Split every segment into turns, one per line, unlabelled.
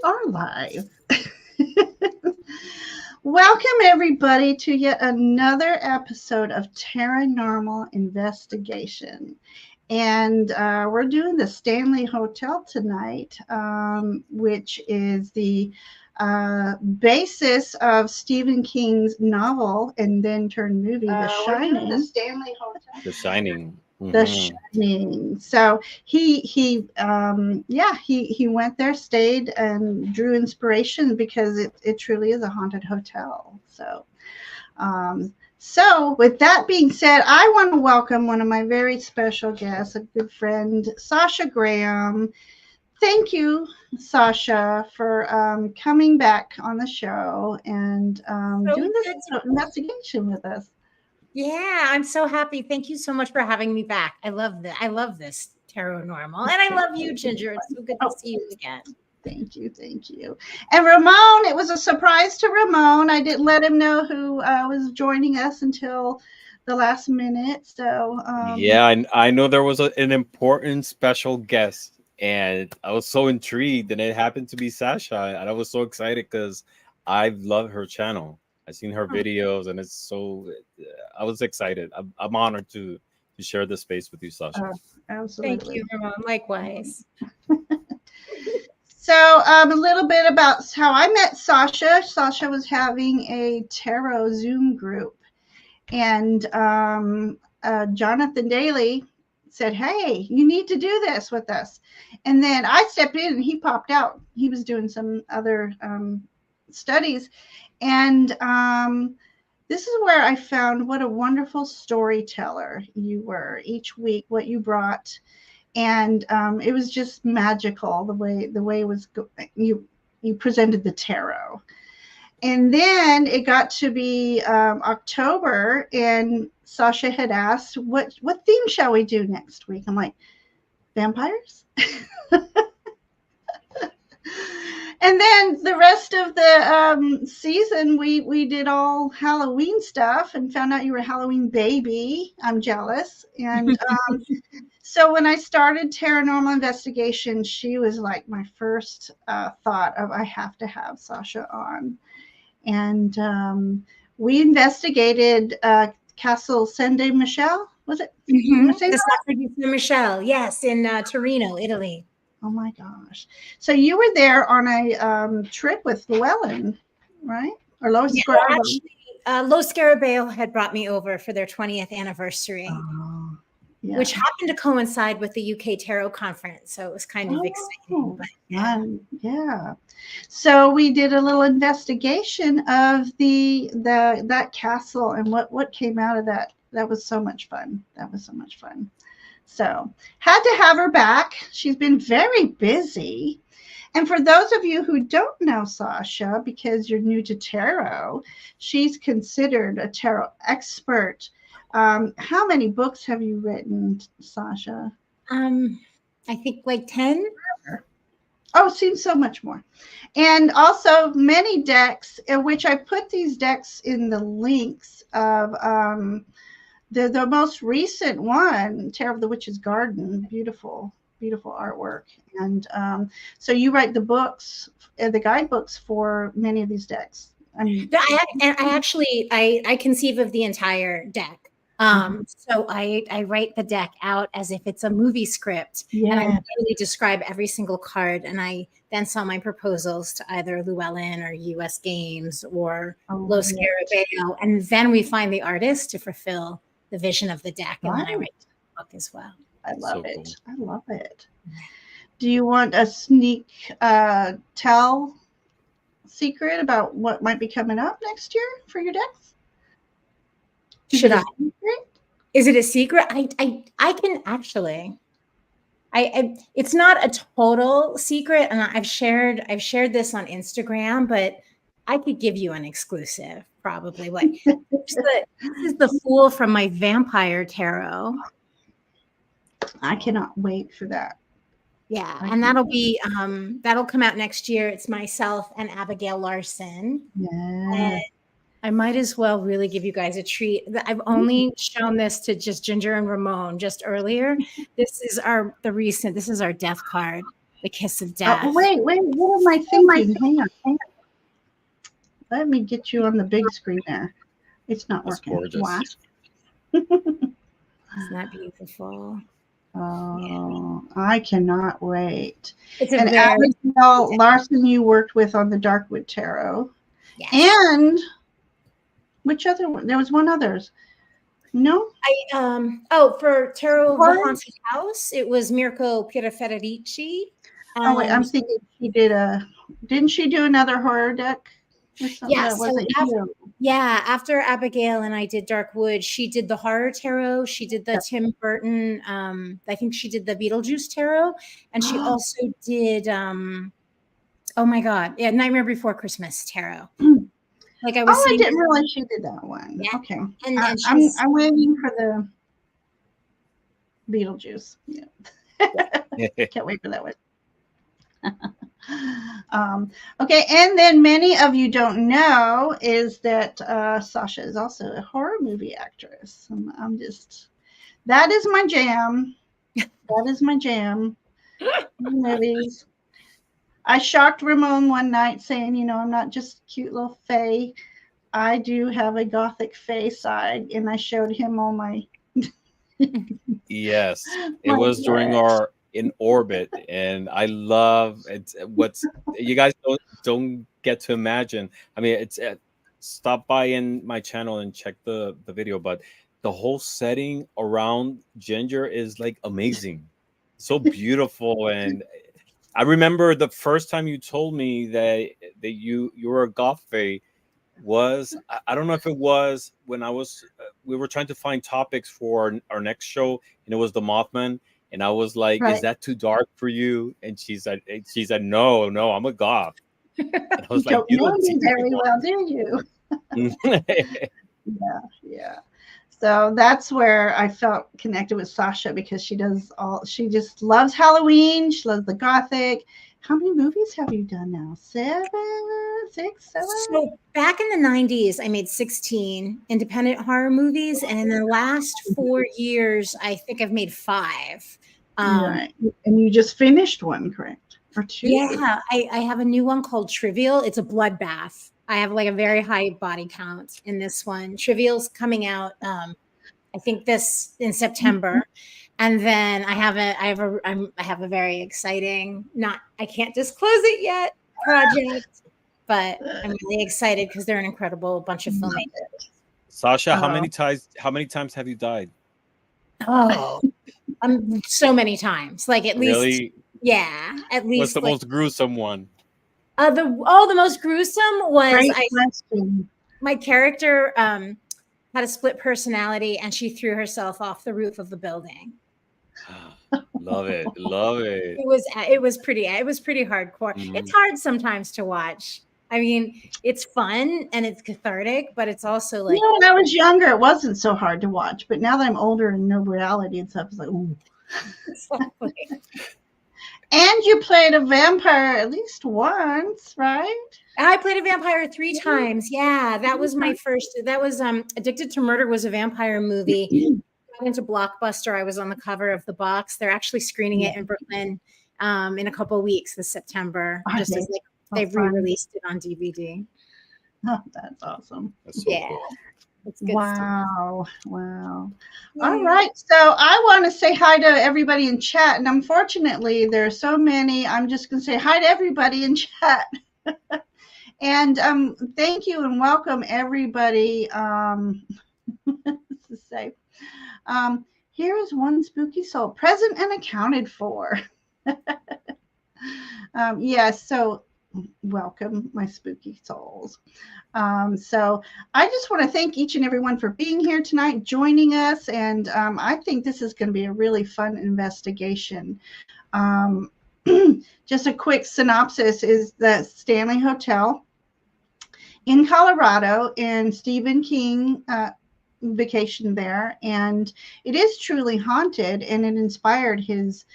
We are live. Welcome, everybody, to yet another episode of Tarotnormal Investigation. And we're doing the Stanley Hotel tonight, which is the basis of Stephen King's novel and then turned movie, The Shining. The Stanley Hotel.
The Shining.
The Shining. So he went there, stayed, and drew inspiration because it truly is a haunted hotel. So with that being said, I want to welcome one of my very special guests, a good friend, Sasha Graham. Thank you, Sasha, for coming back on the show and doing this investigation with us.
Yeah, I'm so happy. Thank you so much for having me back. I love this Tarotnormal, and I love you, Ginger. It's so good to see you again.
Thank you. And Ramon, it was a surprise to Ramon. I didn't let him know who was joining us until the last minute. So
I know there was an important special guest, and I was so intrigued, and it happened to be Sasha, and I was so excited because I love her channel. I've seen her videos, and it's so. I was excited. I'm honored to share this space with you, Sasha.
Absolutely.
Thank you, Ramon. Likewise.
So a little bit about how I met Sasha. Sasha was having a tarot Zoom group, and Jonathan Daly said, "Hey, you need to do this with us." And then I stepped in, and he popped out. He was doing some other studies. And this is where I found what a wonderful storyteller you were each week, what you brought. And it was just magical the way it was you presented the tarot. And then it got to be October, and Sasha had asked, what theme shall we do next week? I'm like, vampires? And then the rest of the season, we did all Halloween stuff and found out you were a Halloween baby. I'm jealous. And so when I started Tarotnormal Investigation, she was like my first thought of I have to have Sasha on. And we investigated Castle Saint-Michel, was it?
Mm-hmm. The Sacre di San Michele, yes, in Torino, Italy.
Oh my gosh. So you were there on a trip with Llewellyn, right? Or Los Scarab?
Actually, Los Scarab had brought me over for their 20th anniversary, which happened to coincide with the UK Tarot Conference. So it was kind of exciting. But,
yeah. So we did a little investigation of that castle and what came out of that. That was so much fun. So had to have her back. She's been very busy. And for those of you who don't know Sasha, because you're new to tarot, she's considered a tarot expert. How many books have you written, Sasha?
I think like 10.
Oh, seems so much more. And also many decks, in which I put these decks in the links of the most recent one, Tarot of the Witch's Garden, beautiful artwork. And so you write the books, the guidebooks for many of these decks.
I conceive of the entire deck. So I write the deck out as if it's a movie script, and I really describe every single card, and I then sell my proposals to either Llewellyn or US Games or Los Scarab, and then we find the artist to fulfill the vision of the deck, and then I write the book as well.
I love it. Cool. I love it. Do you want a sneak tell secret about what might be coming up next year for your decks?
Should I? Is it a secret? I can actually. It's not a total secret, and I've shared this on Instagram, but I could give you an exclusive. Probably. This is the Fool from my Vampire Tarot.
I cannot wait for that.
Yeah, and that'll come out next year. It's myself and Abigail Larson.
Yeah.
I might as well really give you guys a treat. I've only shown this to just Ginger and Ramon just earlier. This is our death card. The Kiss of Death.
Oh, wait, what am I thinking? Hang on. Let me get you on the big screen there. It's not
That's
working.
gorgeous.
Why?
Isn't that beautiful?
Oh, I cannot wait.
It's a
And
very
Abigail Larson you worked with on the Darkwood Tarot.
yes.
And which other one? There was one others. No?
For Tarot of
What?
the Haunted House, it was Mirko Pierfederici.
Oh wait, I'm thinking didn't she do another horror deck?
Yeah, after Abigail and I did Darkwood, she did the horror tarot. She did the Tim Burton. I think she did the Beetlejuice tarot, and she also did. Oh my God, yeah, Nightmare Before Christmas tarot. Like I was saying,
I didn't realize she did that one. Yeah. Okay,
and
I'm waiting for the Beetlejuice. Yeah, can't wait for that one. Okay, and then many of you don't know is that Sasha is also a horror movie actress. That is my jam. That is my jam. Movies. I shocked Ramon one night saying, I'm not just cute little fae. I do have a Gothic fae side, and I showed him all my.
Yes, it was during our In Orbit, and I love it. What's you guys don't get to imagine. I mean, it's stop by in my channel and check the video, but the whole setting around Ginger is like amazing, so beautiful. And I remember the first time you told me that you were a goth fae was I don't know if it was when we were trying to find topics for our next show, and it was the Mothman. And I was like, "Is that too dark for you?" And she said, "No, I'm a goth." And I was like,
"You don't know me very well, do you?" Yeah. So that's where I felt connected with Sasha, because she just loves Halloween. She loves the Gothic. How many movies have you done now? 7?
So back in the 90s, I made 16 independent horror movies. And in the last 4 years, I think I've made 5.
Right. And you just finished one, correct? Or 2?
Yeah, I have a new one called Trivial. It's a bloodbath. I have like a very high body count in this one. Trivial's coming out, I think this in September. And then I have a very exciting, I can't disclose it yet, project, but I'm really excited because they're an incredible bunch of filmmakers.
Sasha, how many times have you died?
Oh, so many times. Like at least,
really?
Yeah, at least.
What's the most gruesome one?
The most gruesome was my character had a split personality, and she threw herself off the roof of the building.
Love it.
It was pretty hardcore. It's hard sometimes to watch. I mean, it's fun and it's cathartic, but it's also like,
when I was younger, it wasn't so hard to watch, but now that I'm older and know reality and stuff, it's like, ooh.
Exactly.
And you played a vampire at least once, right?
I played a vampire 3 times. Yeah, that was my first. That was Addicted to Murder was a vampire movie. Got into Blockbuster. I was on the cover of the box. They're actually screening it in Brooklyn in a couple of weeks this September. Just as they've re-released it on DVD.
Oh, that's awesome.
That's so cool.
It's good
Wow.
stuff.
Wow. Yeah. All right. So I want to say hi to everybody in chat. And unfortunately, there are so many. I'm just going to say hi to everybody in chat. And thank you and welcome everybody. To say, here is one spooky soul present and accounted for. Yes. So welcome, my spooky souls. So I just want to thank each and everyone for being here tonight, joining us. And I think this is going to be a really fun investigation. Just a quick synopsis is the Stanley Hotel in Colorado, and Stephen King vacationed there. And it is truly haunted, and it inspired his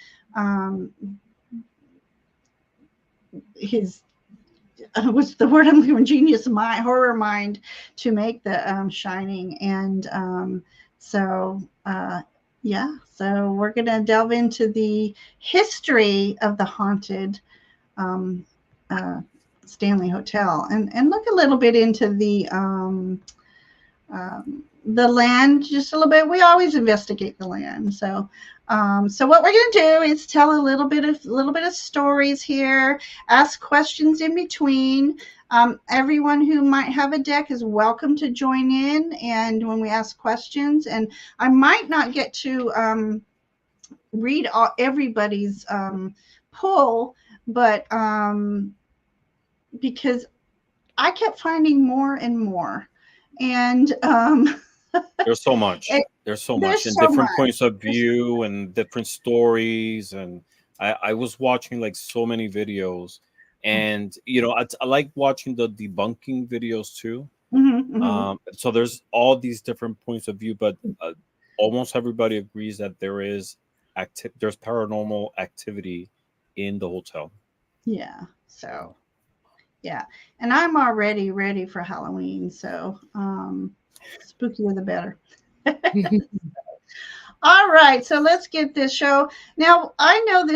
what's the word I'm looking for? Genius mind, horror mind, to make the Shining. And so Yeah, so we're going to delve into the history of the haunted um, Stanley Hotel and look a little bit into the land just a little bit. We always investigate the land. So what we're going to do is tell a little bit of stories here, ask questions in between. Everyone who might have a deck is welcome to join in, and when we ask questions, and I might not get to read everybody's pull, but because I kept finding more and more, and
there's so much. There's so much, and different points of view, and different stories. And I was watching like so many videos, and I like watching the debunking videos too. So there's all these different points of view, but almost everybody agrees that there's paranormal activity in the hotel.
Yeah. So yeah, and I'm already ready for Halloween, so spookier the better. All right, so let's get this show. Now, I know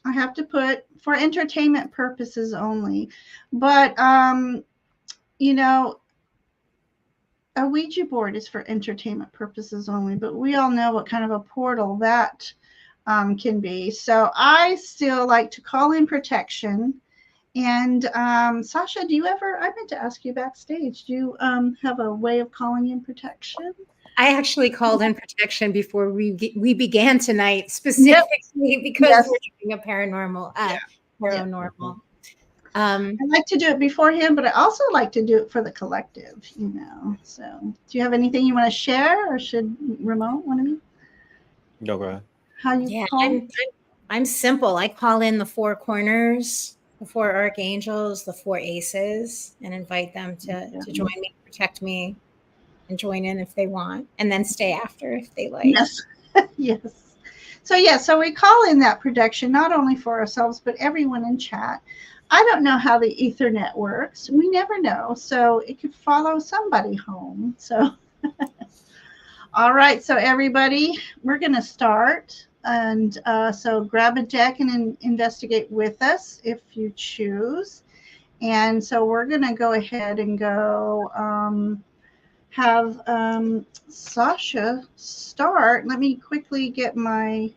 I have to put for entertainment purposes only, but a Ouija board is for entertainment purposes only, but we all know what kind of a portal that can be. So I still like to call in protection. And Sasha, I meant to ask you backstage, do you have a way of calling in protection?
I actually called in protection before we began tonight, specifically because we're doing a paranormal.
I like to do it beforehand, but I also like to do it for the collective, So do you have anything you want to share, or should Ramon, one of you?
No, go ahead.
How you call?
I'm simple. I call in the four corners, the four archangels, the four aces, and invite them to join me, protect me, and join in if they want, and then stay after if they like.
Yes. Yes. So we call in that protection not only for ourselves, but everyone in chat. I don't know how the Ethernet works. We never know. So it could follow somebody home. So, all right. So everybody, we're going to start. And so grab a deck and investigate with us if you choose. And so we're going to go ahead and go have Sasha start. Let me quickly get there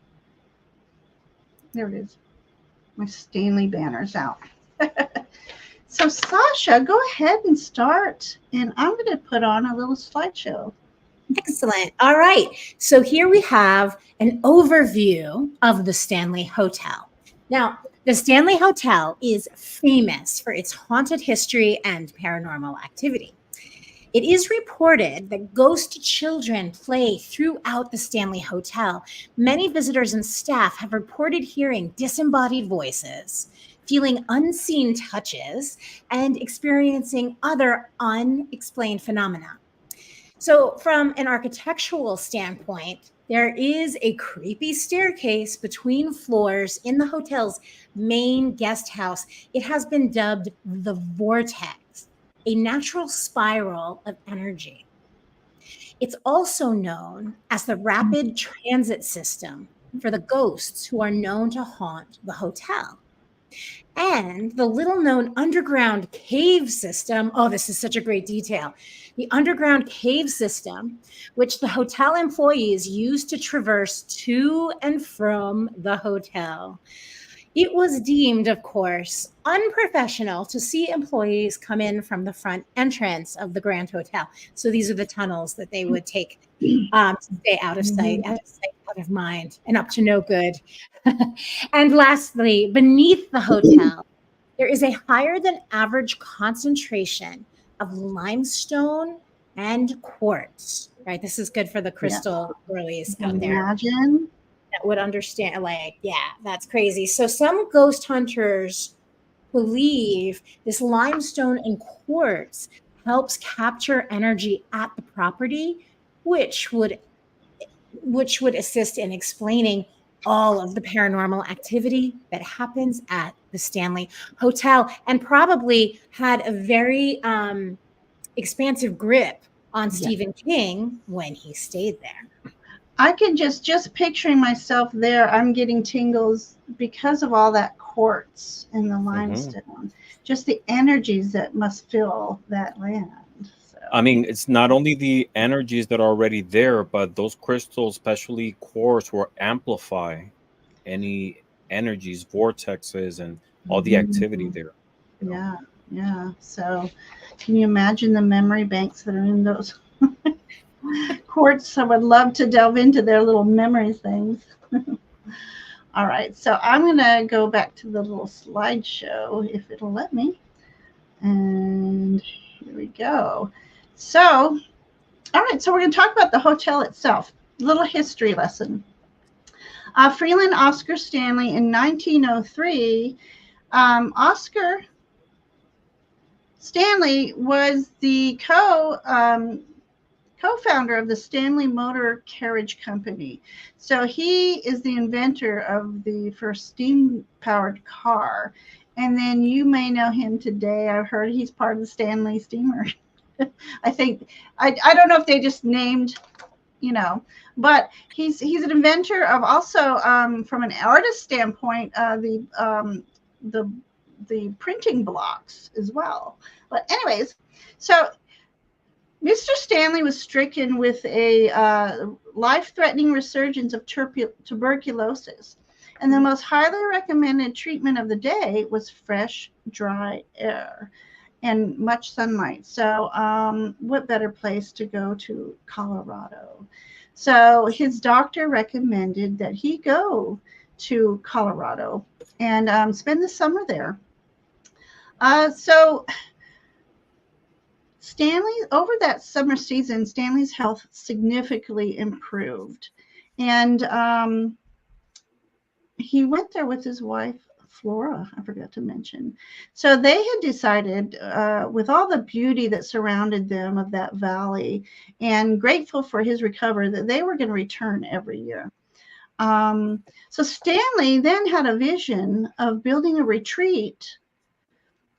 it is, my Stanley banners out. So Sasha, go ahead and start. And I'm going to put on a little slideshow.
Excellent. All right. So here we have an overview of the Stanley Hotel. Now, the Stanley Hotel is famous for its haunted history and paranormal activity. It is reported that ghost children play throughout the Stanley Hotel. Many visitors and staff have reported hearing disembodied voices, feeling unseen touches, and experiencing other unexplained phenomena. So from an architectural standpoint, there is a creepy staircase between floors in the hotel's main guest house. It has been dubbed the Vortex, a natural spiral of energy. It's also known as the rapid transit system for the ghosts who are known to haunt the hotel. And the little known underground cave system. Oh, this is such a great detail. The underground cave system, which the hotel employees use to traverse to and from the hotel. It was deemed, of course, unprofessional to see employees come in from the front entrance of the Grand Hotel. So these are the tunnels that they would take to stay out of sight, out of mind, and up to no good. And lastly, beneath the hotel, there is a higher than average concentration of limestone and quartz. Right, this is good for the crystal girlies out there.
Imagine.
That would understand, that's crazy. So some ghost hunters believe this limestone and quartz helps capture energy at the property, which would assist in explaining all of the paranormal activity that happens at the Stanley Hotel, and probably had a very expansive grip on Stephen King when he stayed there.
I can just picturing myself there. I'm getting tingles because of all that quartz and the limestone. Just the energies that must fill that land. So.
I mean, it's not only the energies that are already there, but those crystals, especially quartz, will amplify any energies, vortexes, and all the activity there.
Yeah, yeah. So, can you imagine the memory banks that are in those quartz? I would love to delve into their little memory things. All right, so I'm going to go back to the little slideshow if it'll let me. And here we go. So, all right, so we're going to talk about the hotel itself. Little history lesson. Freeland Oscar Stanley in 1903. Oscar Stanley was the co-founder of the Stanley Motor Carriage Company. So he is the inventor of the first steam-powered car. And then you may know him today. I've heard he's part of the Stanley Steamer. I think, I don't know if they just named, but he's an inventor of also, from an artist standpoint, the printing blocks as well. But anyways, so Mr. Stanley was stricken with a life-threatening resurgence of tuberculosis, and the most highly recommended treatment of the day was fresh, dry air and much sunlight. So what better place to go to Colorado? So his doctor recommended that he go to Colorado and spend the summer there. So Stanley, over that summer season, Stanley's health significantly improved. And he went there with his wife, Flora, I forgot to mention. So they had decided, with all the beauty that surrounded them of that valley, and grateful for his recovery, that they were going to return every year. So Stanley then had a vision of building a retreat.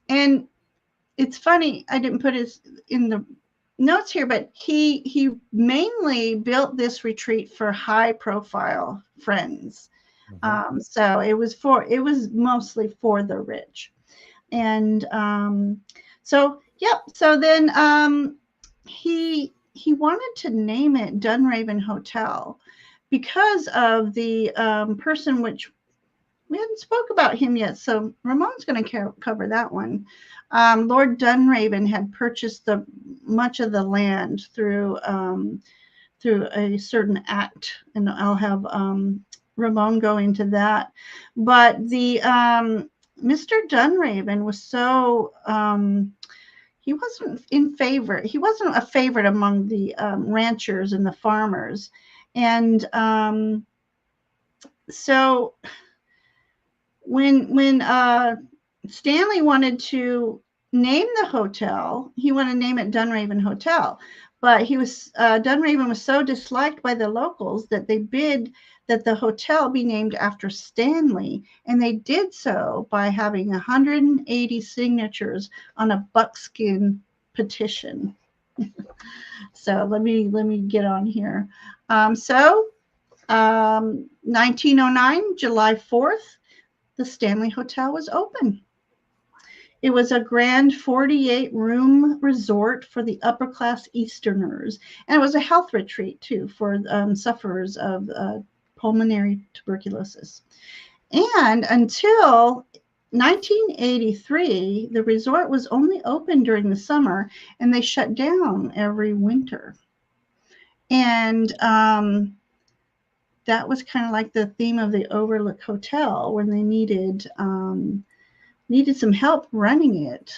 And it's funny, I didn't put it in the notes here, but he mainly built this retreat for high profile friends. So it was mostly for the rich. And so then he wanted to name it Dunraven Hotel because of the person, which we hadn't spoke about him yet. So Ramon's going to cover that one. Lord Dunraven had purchased much of the land through a certain act, and I'll have Ramon go into that. But the Mr. Dunraven was so he wasn't in favor. He wasn't a favorite among the ranchers and the farmers, and so when Stanley wanted to name the hotel, he wanted to name it Dunraven Hotel, but Dunraven was so disliked by the locals that they bid that the hotel be named after Stanley, and they did so by having 180 signatures on a buckskin petition. So let me get on here. 1909, July 4th, the Stanley Hotel was open. It was a grand 48-room resort for the upper-class Easterners, and it was a health retreat, too, for sufferers of pulmonary tuberculosis. And until 1983, the resort was only open during the summer, and they shut down every winter. And that was kind of like the theme of the Overlook Hotel, when they needed some help running it.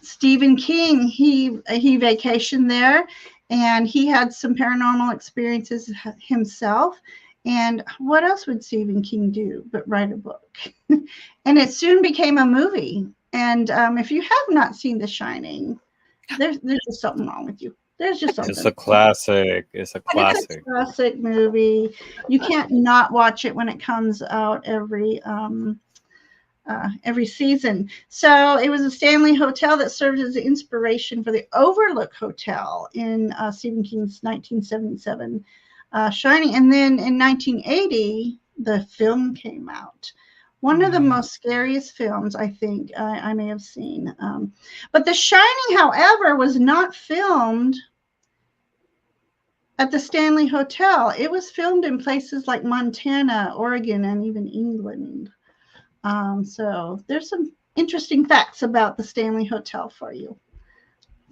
Stephen King, he vacationed there, and he had some paranormal experiences himself. And what else would Stephen King do but write a book? And it soon became a movie. And if you have not seen The Shining, there's just something wrong with you. There's just something.
It's a classic. It's a classic.
It's a classic movie. You can't not watch it when it comes out every season. So it was a Stanley Hotel that served as the inspiration for the Overlook Hotel in Stephen King's 1977 Shining. And then in 1980, the film came out. One of the most scariest films I think I may have seen. But The Shining, however, was not filmed at the Stanley Hotel. It was filmed in places like Montana, Oregon, and even England. So there's some interesting facts about the Stanley Hotel for you.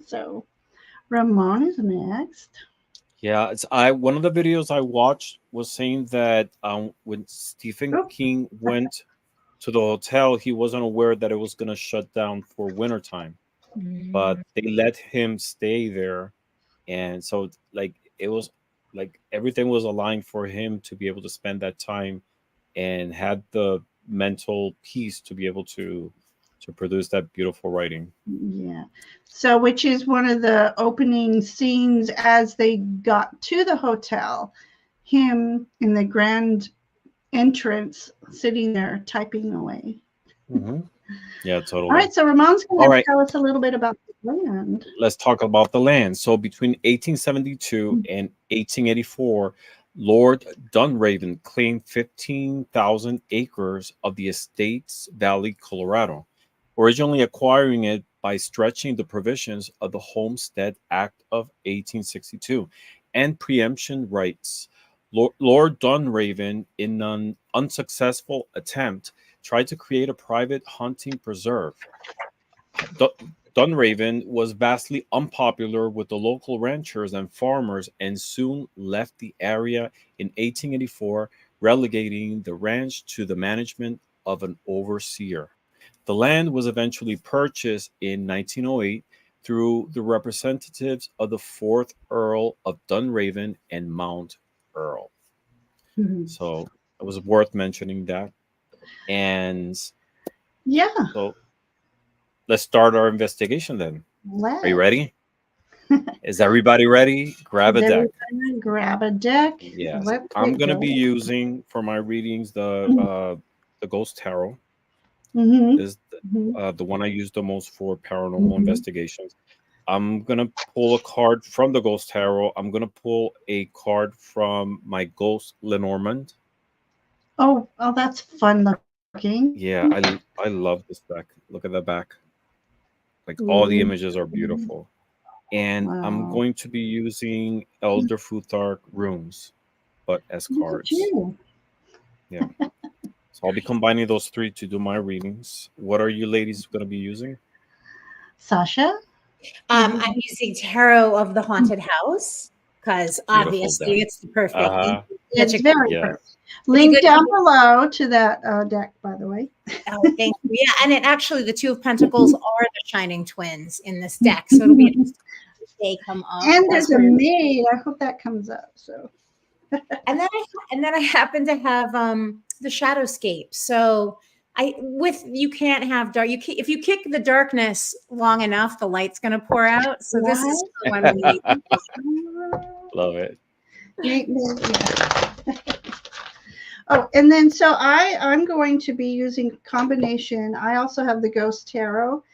So Ramon is next.
Yeah, one of the videos I watched was saying that when Stephen King went to the hotel, he wasn't aware that it was going to shut down for wintertime, but they let him stay there. And so like it was like everything was aligned for him to be able to spend that time and had the mental peace to be able to produce that beautiful writing.
Yeah. So, which is one of the opening scenes as they got to the hotel, him in the grand entrance sitting there typing away.
Mm-hmm. Yeah, totally.
All right. So Ramon's going to tell us a little bit about the land.
Let's talk about the land. So between 1872 and 1884, Lord Dunraven claimed 15,000 acres of the Estates Valley, Colorado, originally acquiring it by stretching the provisions of the Homestead Act of 1862 and preemption rights. Lord Dunraven, in an unsuccessful attempt, tried to create a private hunting preserve. Dunraven was vastly unpopular with the local ranchers and farmers and soon left the area in 1884, relegating the ranch to the management of an overseer. The land was eventually purchased in 1908 through the representatives of the 4th Earl of Dunraven and Mount Earl. So it was worth mentioning that. And
yeah.
So let's start our investigation then. Are you ready? Is everybody ready? Grab a deck.
Grab a deck.
Yes. I'm going to be using for my readings the Ghost Tarot. This is the one I use the most for paranormal investigations. I'm going to pull a card from the Ghost Tarot. I'm going to pull a card from my Ghost Lenormand.
Oh, that's fun looking.
Yeah, I love this deck. Look at the back. Like all the images are beautiful. And I'm going to be using Elder Futhark runes, but as cards. Yeah. So I'll be combining those three to do my readings. What are you ladies going to be using?
Sasha?
I'm using Tarot of the Haunted House because obviously it's the perfect.
It's very perfect. Link down below to that deck, by the way.
Oh, thank you. Yeah, and it actually, the Two of Pentacles are the shining twins in this deck, so it'll be interesting if they come up.
And there's a maid. I hope that comes up. So,
and then I happen to have the Shadowscape. So you can't have dark. If you kick the darkness long enough, the light's going to pour out. So this is the one we need.
Love it.
Oh, and then so I'm going to be using combination. I also have the Ghost Tarot,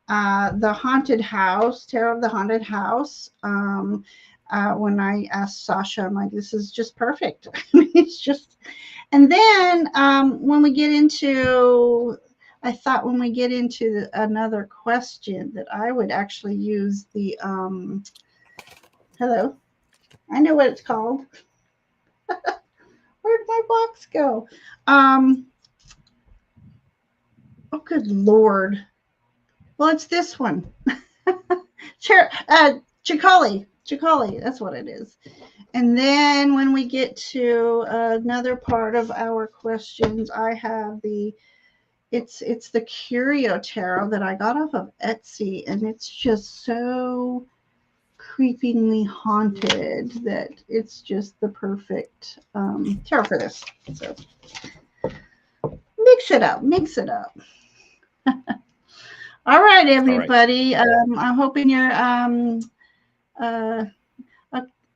the Haunted House, Tarot of the Haunted House. When I asked Sasha, I'm like, this is just perfect. It's just, and then when we get into another question that I would actually use the, hello, I know what it's called. Where'd my box go? Oh, good Lord. Well, it's this one. Chicoli. That's what it is. And then when we get to another part of our questions, I have it's the Curio Tarot that I got off of Etsy, and it's just so creepingly haunted that it's just the perfect tarot for this. So mix it up. All right, everybody. All right. I'm hoping you're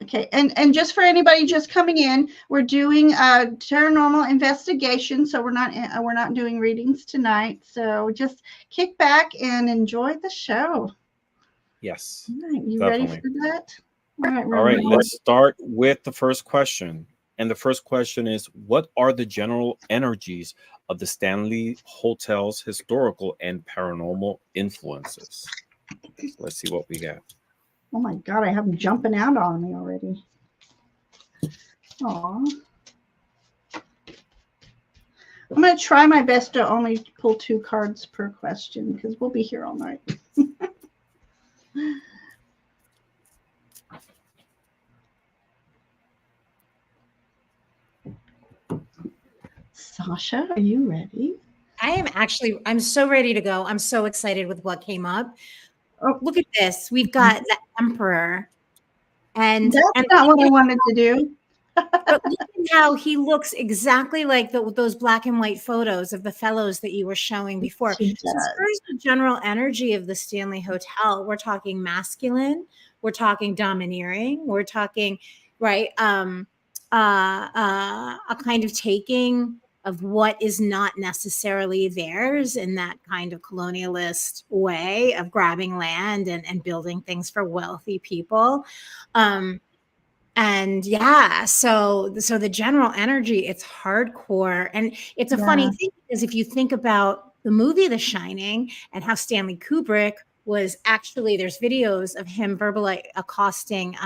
okay. And just for anybody just coming in, we're doing a Tarotnormal Investigation, so we're not doing readings tonight. So just kick back and enjoy the show.
Yes.
All right, you definitely ready for that?
All right, let's start with the first question. And the first question is, what are the general energies of the Stanley Hotel's historical and paranormal influences? So let's see what we got.
Oh my God, I have them jumping out on me already. Aw. I'm going to try my best to only pull 2 cards per question because we'll be here all night. Sasha, are you ready?
I'm so ready to go. I'm so excited with what came up. Oh, look at this. We've got the Emperor. And
that's not what I wanted to do.
But look at how he looks exactly like those black and white photos of the fellows that you were showing before. So as far as the general energy of the Stanley Hotel, we're talking masculine, we're talking domineering, we're talking, right, a kind of taking of what is not necessarily theirs in that kind of colonialist way of grabbing land and building things for wealthy people. And yeah, so the general energy, it's hardcore. And it's a funny thing because if you think about the movie The Shining and how Stanley Kubrick was actually, there's videos of him verbally accosting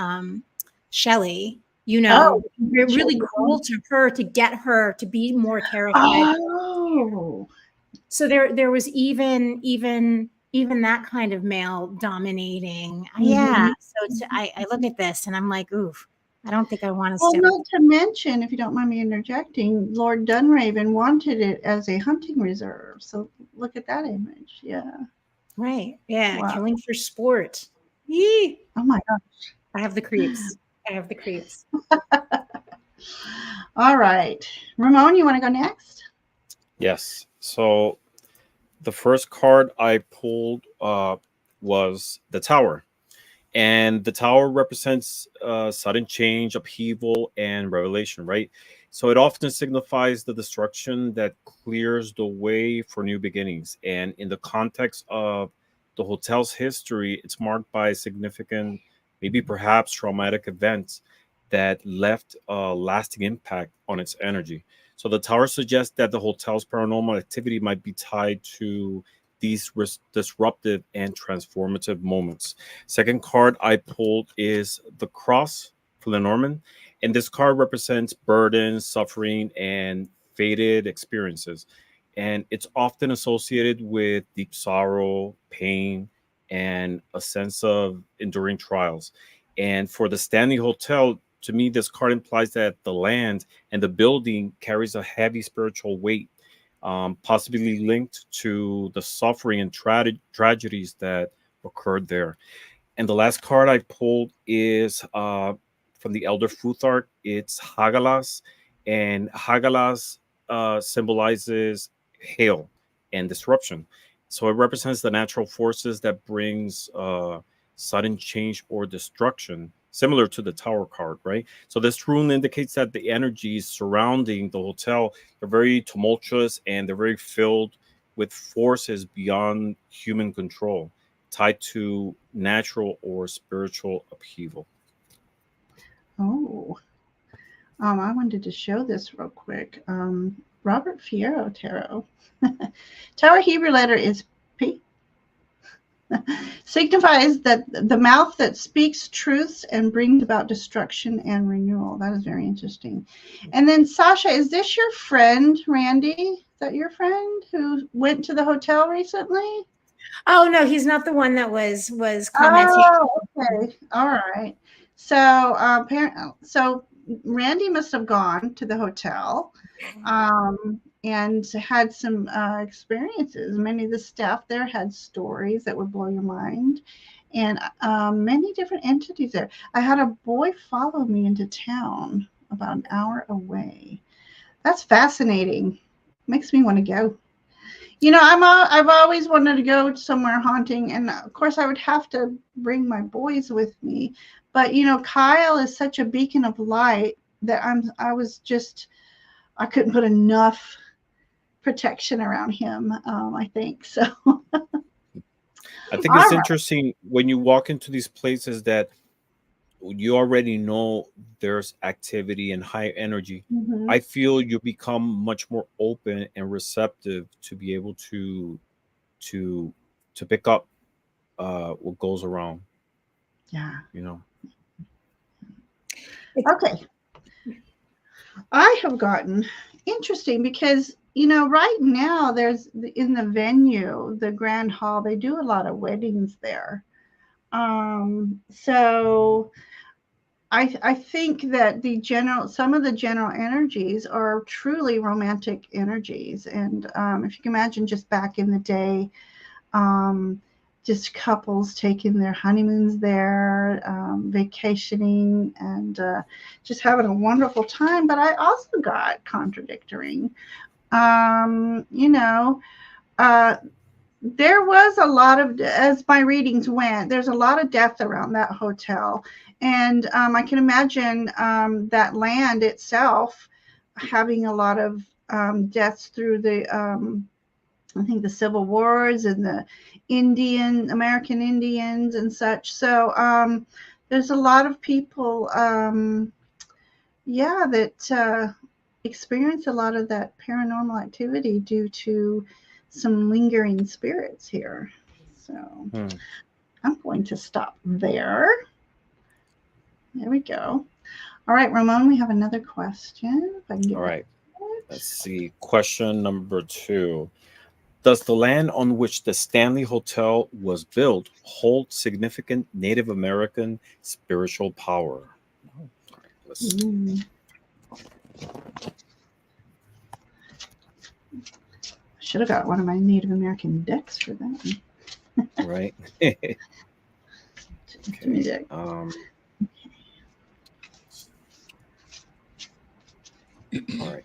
Shelley, really cruel to her to get her to be more terrified.
Oh.
So there was even that kind of male dominating. Mm-hmm. Yeah. So I look at this and I'm like, oof. I don't think I want to.
Well, not to mention, if you don't mind me interjecting, Lord Dunraven wanted it as a hunting reserve. So look at that image. Yeah.
Right. Yeah. Wow. Killing for sport. Yee.
Oh my gosh.
I have the creeps.
All right. Ramon, you want to go next?
Yes. So the first card I pulled was the Tower. And the Tower represents sudden change, upheaval, and revelation, right? So it often signifies the destruction that clears the way for new beginnings. And in the context of the hotel's history, it's marked by significant, maybe perhaps traumatic events that left a lasting impact on its energy. So the Tower suggests that the hotel's paranormal activity might be tied to these disruptive and transformative moments. Second card I pulled is the Cross for Lenormand, and this card represents burden, suffering, and faded experiences. And it's often associated with deep sorrow, pain, and a sense of enduring trials. And for the Stanley Hotel, to me, this card implies that the land and the building carries a heavy spiritual weight, possibly linked to the suffering and tragedies that occurred there. And the last card I pulled is from the Elder Futhark. It's Hagalas, and Hagalas symbolizes hail and disruption. So it represents the natural forces that brings sudden change or destruction, similar to the Tower card, right? So this rune indicates that the energies surrounding the hotel are very tumultuous and they're very filled with forces beyond human control, tied to natural or spiritual upheaval.
Oh, I wanted to show this real quick. Robert Fierro Tarot. Tower Hebrew letter is P. Signifies that the mouth that speaks truths and brings about destruction and renewal. That is very interesting. And then Sasha, is this your friend, Randy? Is that your friend who went to the hotel recently?
Oh no, he's not the one that was commenting.
Oh, okay. All right. So so Randy must have gone to the hotel and had some experiences. Many of the staff there had stories that would blow your mind, and many different entities there. I had a boy follow me into town about an hour away. That's fascinating. Makes me want to go. You know, I've always wanted to go somewhere haunting, and of course I would have to bring my boys with me. But you know, Kyle is such a beacon of light that I couldn't put enough protection around him. I think so.
I think it's interesting when you walk into these places that you already know there's activity and high energy,
Mhm.
I feel you become much more open and receptive to be able to to pick up what goes around,
Yeah.
you know.
Okay. I have gotten interesting because, right now there's in the venue, the Grand Hall, they do a lot of weddings there. So I think that some of the general energies are truly romantic energies. And if you can imagine just back in the day, um, just couples taking their honeymoons there, vacationing, and just having a wonderful time. But I also got contradicting. Um, you know, uh, there was a lot of, as my readings went, there's a lot of death around that hotel. And I can imagine that land itself having a lot of deaths through I think the Civil Wars and the American Indians and such. So there's a lot of people, that experience a lot of that paranormal activity due to some lingering spirits here. So I'm going to stop there. There we go. All right, Ramon, we have another question. If I can get
All
that.
right. Let's see. Question number 2. Does the land on which the Stanley Hotel was built hold significant Native American spiritual power? All right, let's see.
Should have got one of my Native American decks for that.
Right.
Okay.
All right.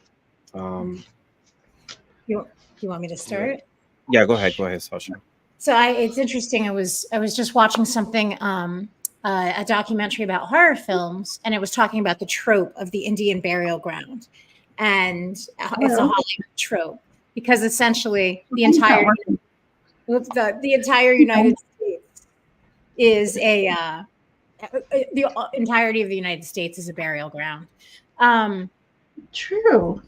You want me to start?
Yeah, go ahead, Sasha.
So it's interesting. I was just watching something, a documentary about horror films, and it was talking about the trope of the Indian burial ground, and it's a Hollywood trope because essentially the entire United States is the entirety of the United States is a burial ground.
True.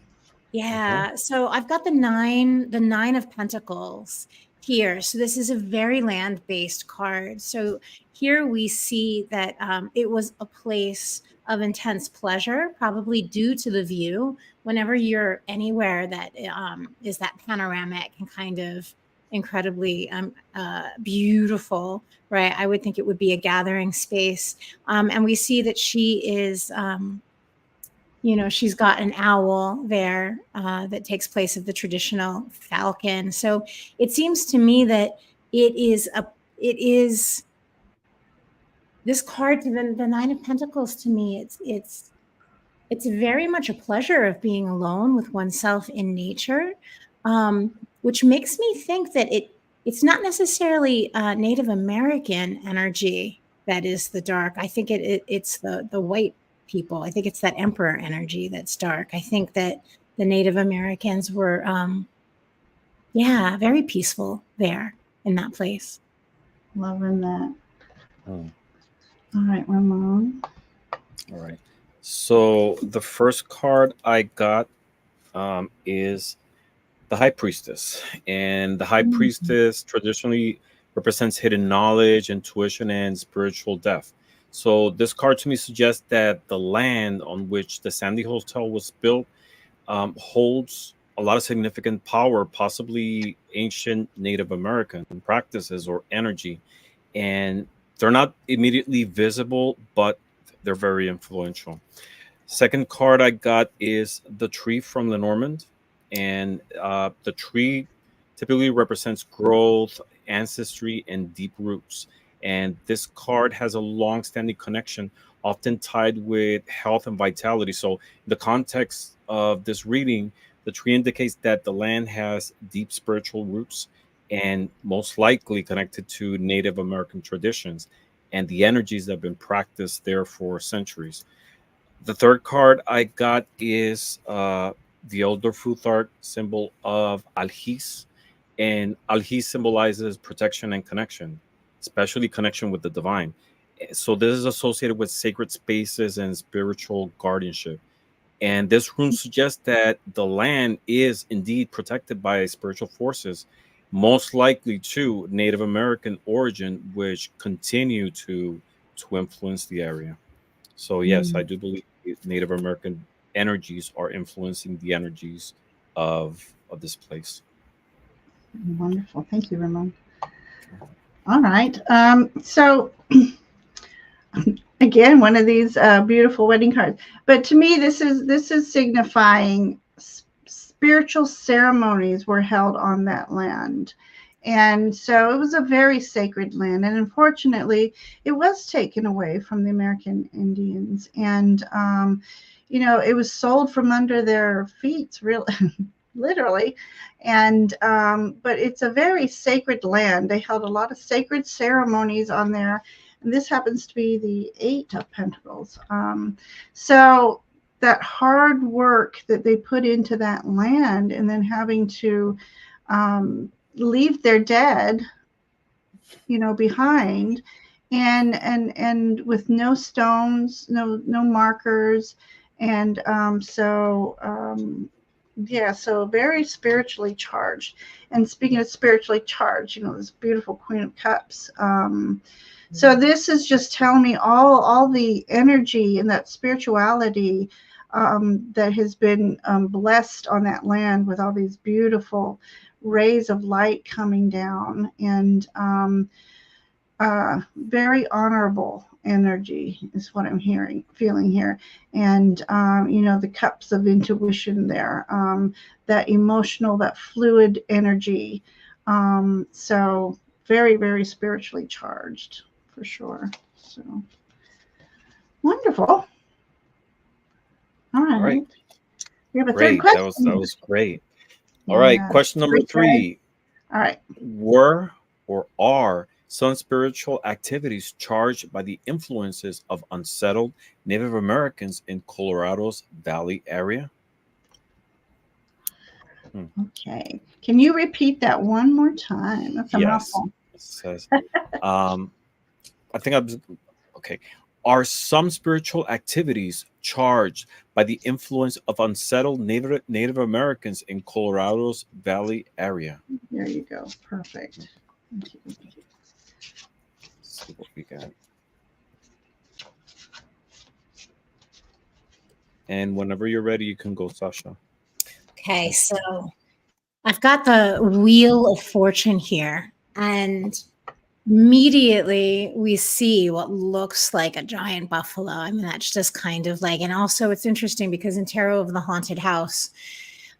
Yeah. So I've got the nine of pentacles here. So this is a very land-based card. So here we see that it was a place of intense pleasure, probably due to the view. Whenever you're anywhere that is that panoramic and kind of incredibly beautiful, right? I would think it would be a gathering space. And we see that she is she's got an owl there that takes place of the traditional falcon. So it seems to me that it is this card, the Nine of Pentacles, to me, it's very much a pleasure of being alone with oneself in nature, which makes me think that it's not necessarily Native American energy that is the dark. I think it's the white people. I think it's that emperor energy that's dark. I think that the Native Americans were, very peaceful there in that place.
Loving that. All right, Ramon.
All right. So the first card I got is the High Priestess. And the High Priestess traditionally represents hidden knowledge, intuition, and spiritual depth. So this card to me suggests that the land on which the Sandy Hotel was built holds a lot of significant power, possibly ancient Native American practices or energy. And they're not immediately visible, but they're very influential. Second card I got is the Tree from Lenormand. And the tree typically represents growth, ancestry, and deep roots. And this card has a long-standing connection, often tied with health and vitality. So, in the context of this reading, the tree indicates that the land has deep spiritual roots and most likely connected to Native American traditions and the energies that have been practiced there for centuries. The third card I got is the Elder Futhark, symbol of Alhis. And Alhis symbolizes protection and connection, especially connection with the divine. So this is associated with sacred spaces and spiritual guardianship. And this rune suggests that the land is indeed protected by spiritual forces, most likely to Native American origin, which continue to influence the area. So yes, I do believe Native American energies are influencing the energies of this place.
Wonderful. Thank you, Ramon. All right. So again, one of these beautiful wedding cards. But to me, this is signifying spiritual ceremonies were held on that land. And so it was a very sacred land. And unfortunately, it was taken away from the American Indians. And, it was sold from under their feet, really, literally. And, but it's a very sacred land. They held a lot of sacred ceremonies on there. And this happens to be the 8 of Pentacles. So that hard work that they put into that land, and then having to leave their dead, behind, and with no stones, no markers, and so very spiritually charged. And speaking of spiritually charged, this beautiful Queen of Cups. So this is just telling me all the energy and that spirituality that has been blessed on that land with all these beautiful rays of light coming down, and very honorable energy is what I'm feeling here. And, the cups of intuition there, that emotional, that fluid energy. So very, very spiritually charged for sure. So wonderful. All right.
All right.
We have a
Great.
third question.
That was great. All right. Question number 3.
All right.
Were or are some spiritual activities charged by the influences of unsettled Native Americans in Colorado's Valley area?
Okay. Can you repeat that one more time? That's a mouthful.
It says, I think okay. Are some spiritual activities charged by the influence of unsettled Native Americans in Colorado's Valley area?
There you go. Perfect.
Let's see what we got. And whenever you're ready, you can go, Sasha.
Okay, so I've got the Wheel of Fortune here, and immediately we see what looks like a giant buffalo. I mean, that's just kind of like, and also it's interesting because in Tarot of the Haunted House,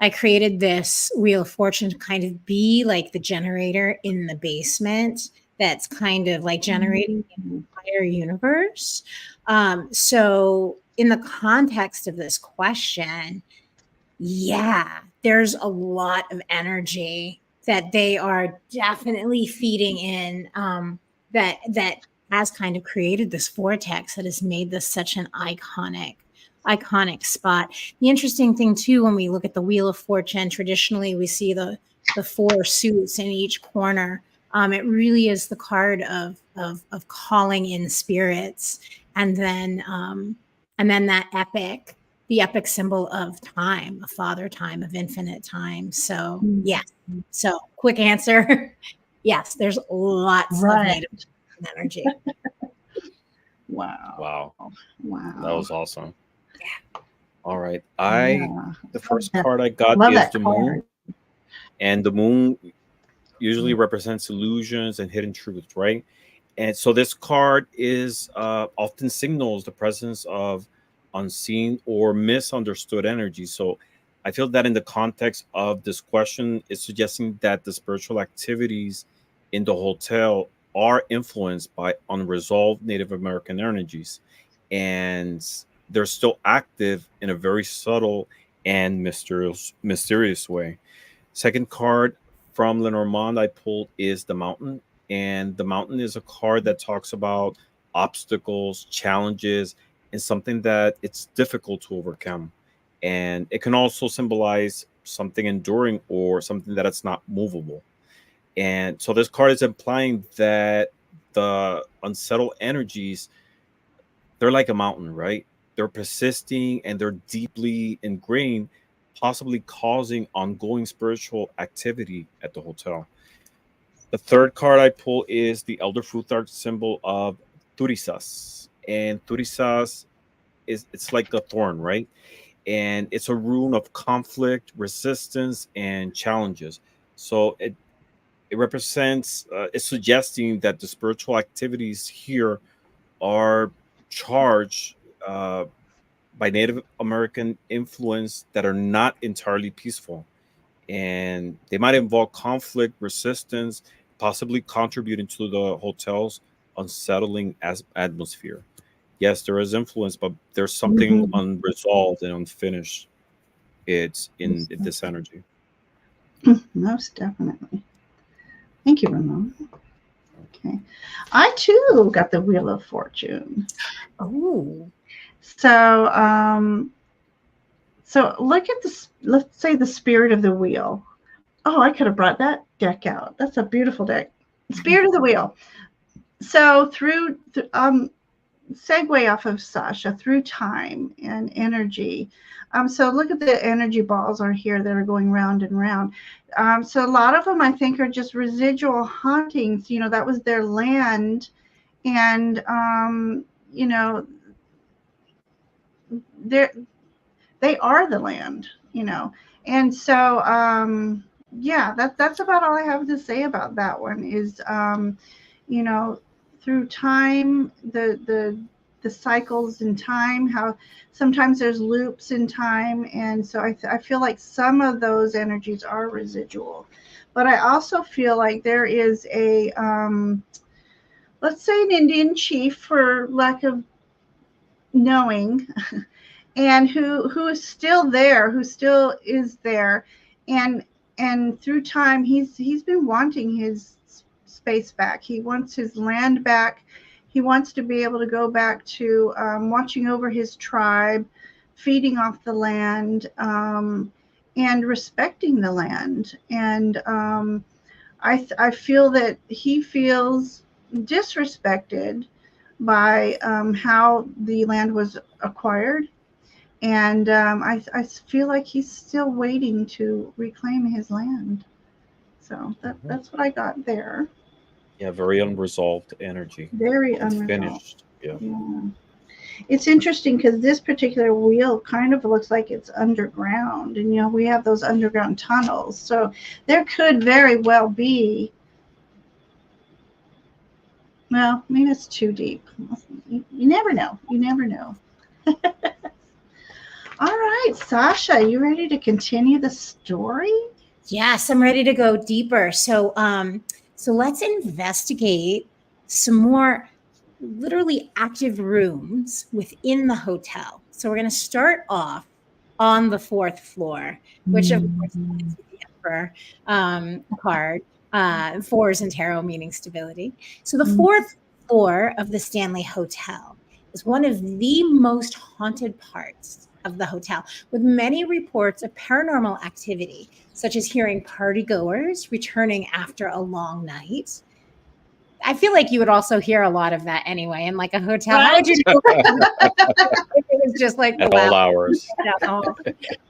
I created this Wheel of Fortune to kind of be like the generator in the basement that's kind of like generating the entire universe. So in the context of this question, yeah, there's a lot of energy that they are definitely feeding in, that has kind of created this vortex that has made this such an iconic spot. The interesting thing too, when we look at the Wheel of Fortune, traditionally we see the 4 suits in each corner. It really is the card of calling in spirits, and then that epic. The epic symbol of time, of father time, of infinite time. So, yeah. So, quick answer. Yes, there's lots of Native energy.
Wow.
That was awesome.
Yeah.
All right. The first card I got is the Moon. And the Moon usually represents illusions and hidden truths, right? And so this card is often signals the presence of unseen or misunderstood energy. So I feel that in the context of this question, it's suggesting that the spiritual activities in the hotel are influenced by unresolved Native American energies, and they're still active in a very subtle and mysterious way. Second card from Lenormand I pulled is the Mountain, and the Mountain is a card that talks about obstacles, challenges, and something that it's difficult to overcome. And it can also symbolize something enduring or something that it's not movable. And so this card is implying that the unsettled energies, they're like a mountain, right? They're persisting and they're deeply ingrained, possibly causing ongoing spiritual activity at the hotel. The third card I pull is the Elder Futhark symbol of Turisas. And Turisas is, it's like a thorn, right? And it's a rune of conflict, resistance, and challenges. So it represents, it's suggesting that the spiritual activities here are charged by Native American influence that are not entirely peaceful. And they might involve conflict, resistance, possibly contributing to the hotel's unsettling atmosphere. Yes, there is influence, but there's something unresolved and unfinished. It's in this energy.
Most definitely. Thank you, Ramon. Okay. I too got the Wheel of Fortune.
Oh.
So so look at this, let's say the Spirit of the Wheel. Oh, I could have brought that deck out. That's a beautiful deck. Spirit of the Wheel. So through segue off of Sasha, through time and energy. So look at the energy balls are here that are going round and round. So a lot of them, I think, are just residual hauntings. You know, that was their land, and you know, they are the land. You know, and so yeah, that's about all I have to say about that one. Is you know, through time, the cycles in time, how sometimes there's loops in time, and so I feel like some of those energies are residual, but I also feel like there is a let's say an Indian chief, for lack of knowing, and who is still there, who still is there, and through time he's been wanting his space back. He wants his land back. He wants to be able to go back to watching over his tribe, feeding off the land, and respecting the land. And I feel that he feels disrespected by how the land was acquired. And I feel like he's still waiting to reclaim his land. So that's what I got there.
Yeah, very unresolved energy.
Very unresolved.
Finished. Yeah.
It's interesting because this particular wheel kind of looks like it's underground, and you know, we have those underground tunnels, so there could very well be, well, maybe it's too deep. You never know. You never know. All right, Sasha, you ready to continue the story?
Yes, I'm ready to go deeper. So so let's investigate some more literally active rooms within the hotel. So we're going to start off on the fourth floor, which of course is the Emperor card. Fours in tarot meaning stability. So the fourth floor of the Stanley Hotel is one of the most haunted parts of the hotel, with many reports of paranormal activity, such as hearing partygoers returning after a long night. I feel like you would also hear a lot of that anyway in like a hotel. How would you know if it was just like
at all hours?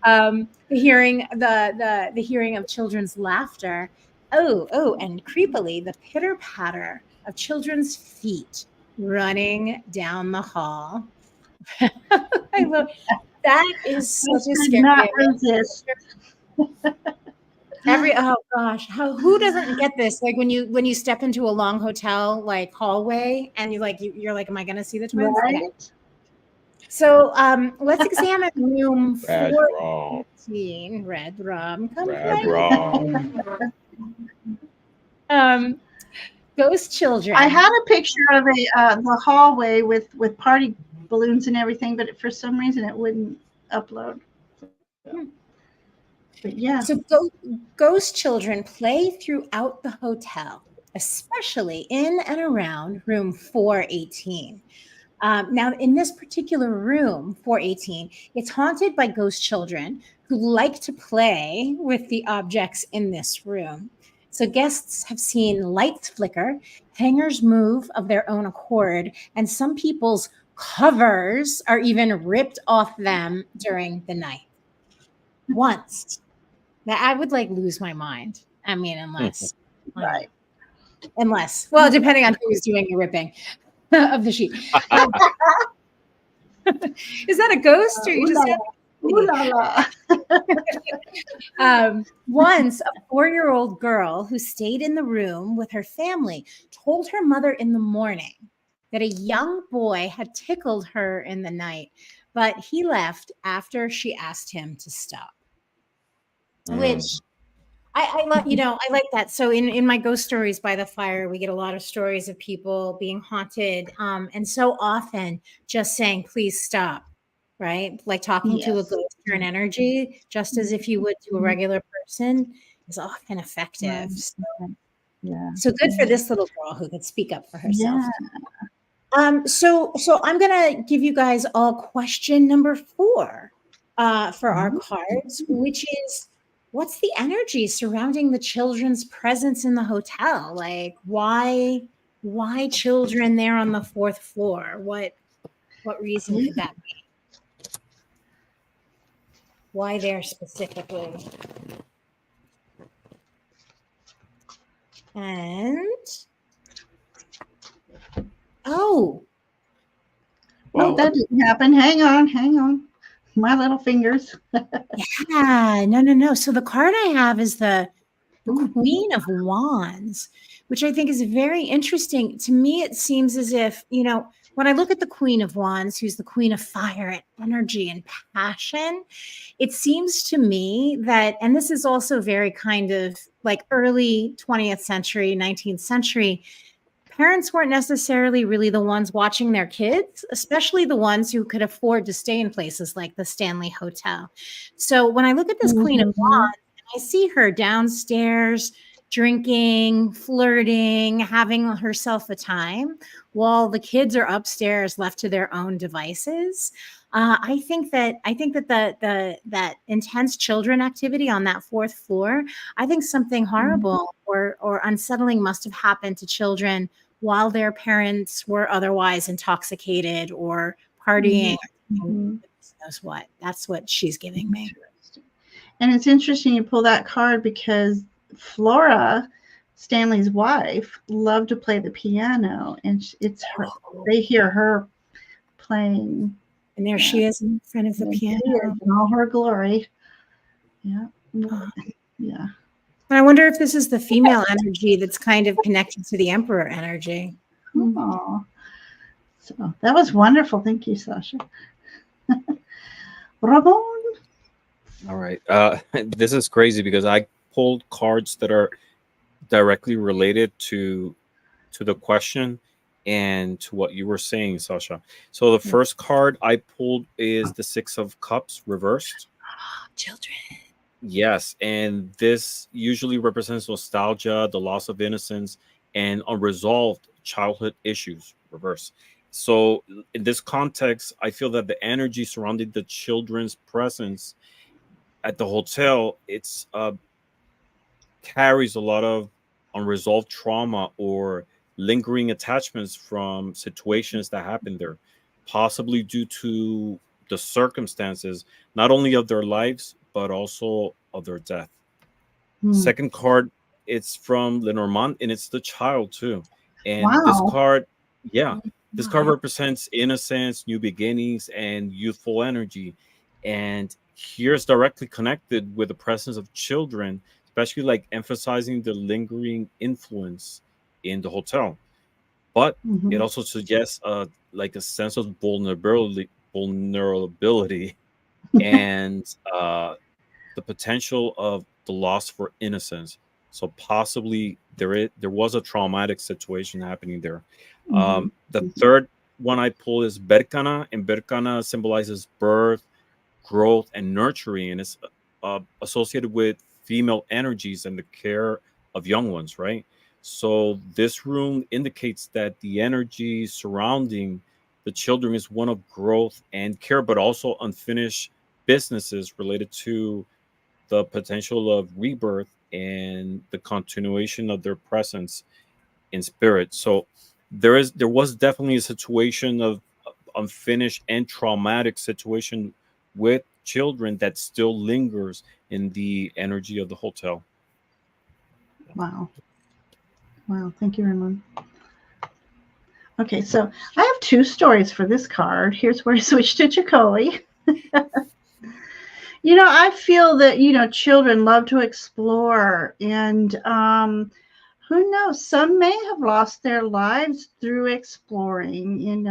The hearing the hearing of children's laughter. Oh, and creepily, the pitter patter of children's feet running down the hall. I love that. Is such a scary.
Not resist.
Oh gosh, who doesn't get this? Like when you step into a long hotel like hallway and you're like, am I gonna see the twins?
Right.
Okay. So let's examine room 14. Red rum. Ghost children.
I had a picture of the hallway with party balloons and everything, but for some reason it wouldn't upload. But yeah.
So ghost children play throughout the hotel, especially in and around room 418. Now, in this particular room, 418, it's haunted by ghost children who like to play with the objects in this room. So guests have seen lights flicker, hangers move of their own accord, and some people's covers are even ripped off them during the night. Once. That I would like lose my mind. I mean,
Right.
Well, depending on who is doing the ripping of the sheet. Is that a ghost or you just have
Ooh la la.
Once a 4-year-old girl who stayed in the room with her family told her mother in the morning that a young boy had tickled her in the night, but he left after she asked him to stop. Which I like, I like that. So in my ghost stories by the fire, we get a lot of stories of people being haunted, and so often just saying, "Please stop," right? Like talking to a ghost or an energy, just as if you would to a regular person, is often effective. So good for this little girl who could speak up for herself. So I'm gonna give you guys all question number 4 for our cards, which is, what's the energy surrounding the children's presence in the hotel? Like, why children there on the 4th floor? What reason could that be? Why there specifically? And
well, that didn't happen. Hang on. My little fingers.
Yeah, no. So the card I have is the Queen of Wands, which I think is very interesting. To me, it seems as if, when I look at the Queen of Wands, who's the Queen of Fire and energy and passion, it seems to me that, and this is also very kind of like early 20th century, 19th century, parents weren't necessarily really the ones watching their kids, especially the ones who could afford to stay in places like the Stanley Hotel. So when I look at this Queen of Wands, I see her downstairs drinking, flirting, having herself a time, while the kids are upstairs left to their own devices. I think that that intense children activity on that 4th floor, I think something horrible or unsettling must have happened to children while their parents were otherwise intoxicated or partying. Knows what? That's what she's giving me.
And it's interesting you pull that card because Flora, Stanley's wife, loved to play the piano, and it's her. They hear her playing,
and there she is in front of the piano
in all her glory. Yeah.
I wonder if this is the female energy that's kind of connected to the Emperor energy.
Oh, so that was wonderful. Thank you, Sasha. Ramon.
All right. This is crazy because I pulled cards that are directly related to the question and to what you were saying, Sasha. So the first card I pulled is the 6 of Cups reversed.
Children.
Yes, and this usually represents nostalgia, the loss of innocence, and unresolved childhood issues, reverse. So in this context, I feel that the energy surrounding the children's presence at the hotel, it's carries a lot of unresolved trauma or lingering attachments from situations that happened there, possibly due to the circumstances, not only of their lives, but also of their death. Second card, it's from Lenormand, and it's the child too. And this card, this card represents innocence, new beginnings, and youthful energy. And here's directly connected with the presence of children, especially like emphasizing the lingering influence in the hotel. But it also suggests like a sense of vulnerability and the potential of the loss for innocence. So possibly there was a traumatic situation happening there. The third one I pull is Berkana, and Berkana symbolizes birth, growth, and nurturing, and it's associated with female energies and the care of young ones, right? So this room indicates that the energy surrounding the children is one of growth and care, but also unfinished businesses related to the potential of rebirth and the continuation of their presence in spirit. So there was definitely a situation of unfinished and traumatic situation with children that still lingers in the energy of the hotel.
Wow. Wow. Thank you, Ramon. Okay, so I have 2 stories for this card. Here's where I switched to Chicoli. I feel that, children love to explore, and who knows, some may have lost their lives through exploring,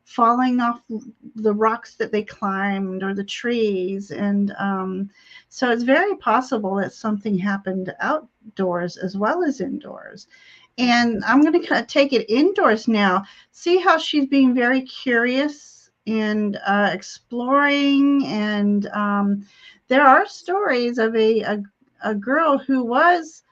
falling off the rocks that they climbed or the trees. And so it's very possible that something happened outdoors as well as indoors. And I'm going to kind of take it indoors now. See how she's being very curious and exploring. And there are stories of a girl who was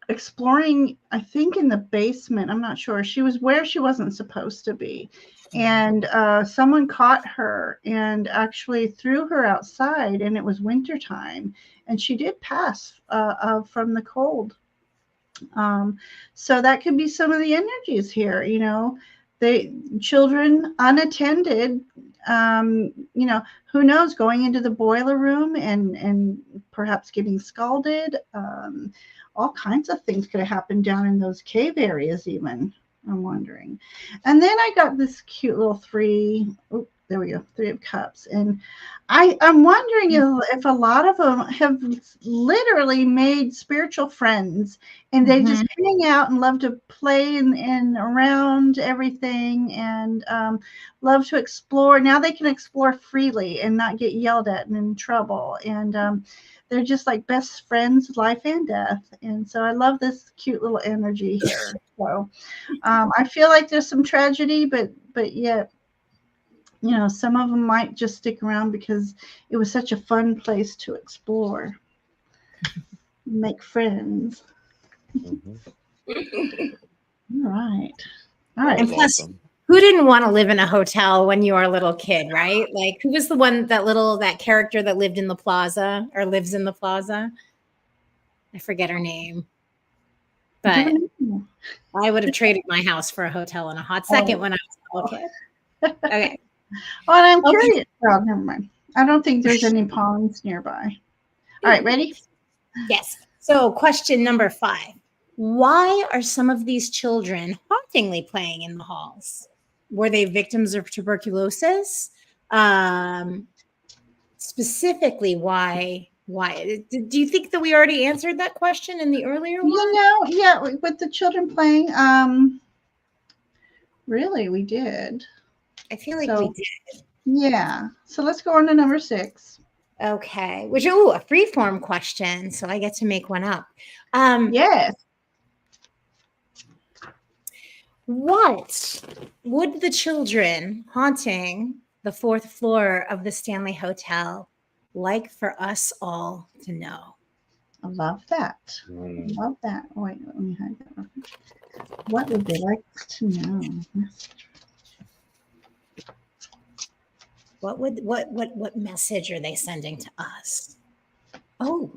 exploring, I think, in the basement. I'm not sure. She was where she wasn't supposed to be. And someone caught her and actually threw her outside, and it was wintertime. And she did pass from the cold. So that could be some of the energies here, the children unattended, who knows, going into the boiler room and perhaps getting scalded. All kinds of things could have happened down in those cave areas even, I'm wondering. And then I got this cute little 3, there we go, 3 of Cups. And I'm wondering if a lot of them have literally made spiritual friends, and they just hang out and love to play and around everything, and love to explore. Now they can explore freely and not get yelled at and in trouble. And they're just like best friends, life and death. And so I love this cute little energy here. So I feel like there's some tragedy, but yet, some of them might just stick around because it was such a fun place to explore, make friends. All right.
And plus, who didn't want to live in a hotel when you were a little kid, right? Like, who was the one, that character that lived in the plaza or lives in the plaza? I forget her name. But I would have traded my house for a hotel in a hot second when I was a little kid. Okay.
Oh, and I'm curious. Well, never mind. I don't think there's any ponds nearby. All right, ready?
Yes. So question number 5. Why are some of these children hauntingly playing in the halls? Were they victims of tuberculosis? Specifically, why? Do you think that we already answered that question in the earlier one?
Yeah, with the children playing. Really, we did.
I feel like we did.
Yeah. So let's go on to number 6.
Okay. Which, a freeform question. So I get to make one up.
Yes.
What would the children haunting the 4th floor of the Stanley Hotel like for us all to know?
I love that. Love that. Oh, wait, let me hide that. What would they like to know?
What message are they sending to us? Oh,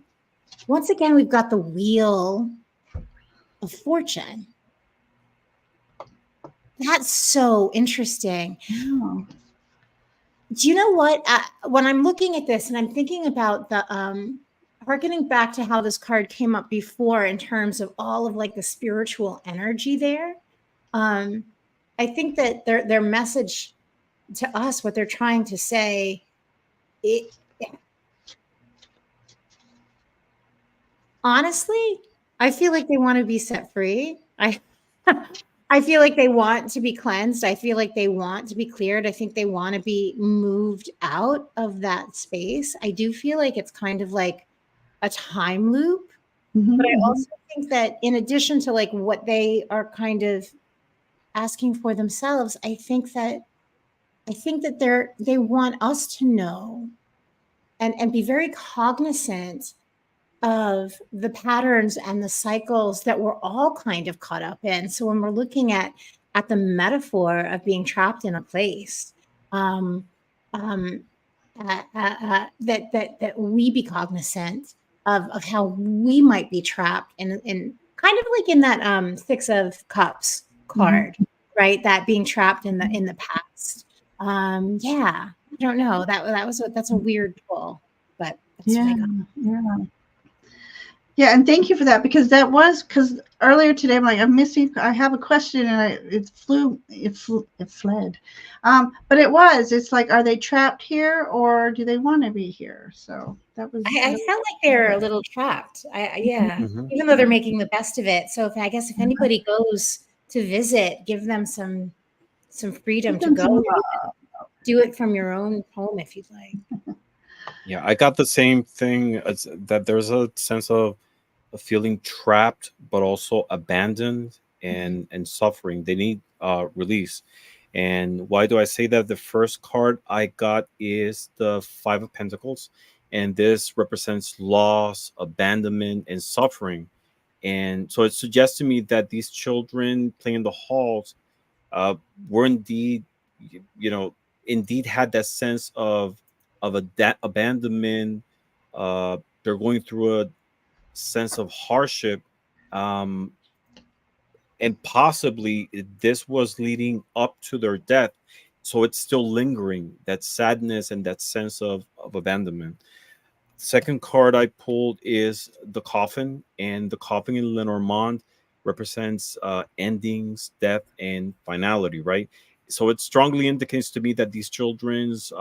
once again, we've got the Wheel of Fortune. That's so interesting.
Oh.
Do you know what? When I'm looking at this and I'm thinking about the harkening back to how this card came up before in terms of all of like the spiritual energy there, I think that their message to us, what they're trying to say, honestly, I feel like they want to be set free. I feel like they want to be cleansed. I feel like they want to be cleared. I think they want to be moved out of that space. I do feel like it's kind of like a time loop. But I also think that in addition to like what they are kind of asking for themselves, I think that they want us to know and be very cognizant of the patterns and the cycles that we're all kind of caught up in. So when we're looking at the metaphor of being trapped in a place, that we be cognizant of how we might be trapped in kind of like in that 6 of Cups card, right? That being trapped in the past. Yeah, I don't know. That's a weird pull, but that's what I got.
Yeah, and thank you for that, because earlier today I'm like, I have a question, and it fled. But it's like, are they trapped here, or do they want to be here? So that was.
I felt like they're a little trapped. Yeah, even though they're making the best of it. So if anybody goes to visit, give them some freedom to go. Do it from your own home if you'd like.
Yeah, I got the same thing, as that there's a sense of feeling trapped, but also abandoned and suffering. They need release. And why do I say that? The first card I got is the Five of Pentacles, and this represents loss, abandonment, and suffering. And so it suggests to me that these children playing in the halls were indeed, indeed had that sense of abandonment. They're going through a sense of hardship, um, and possibly this was leading up to their death, so it's still lingering, that sadness and that sense of abandonment. Second card I pulled is the Coffin, and the coffin in Lenormand represents endings, death, and finality, right? So it strongly indicates to me that these children's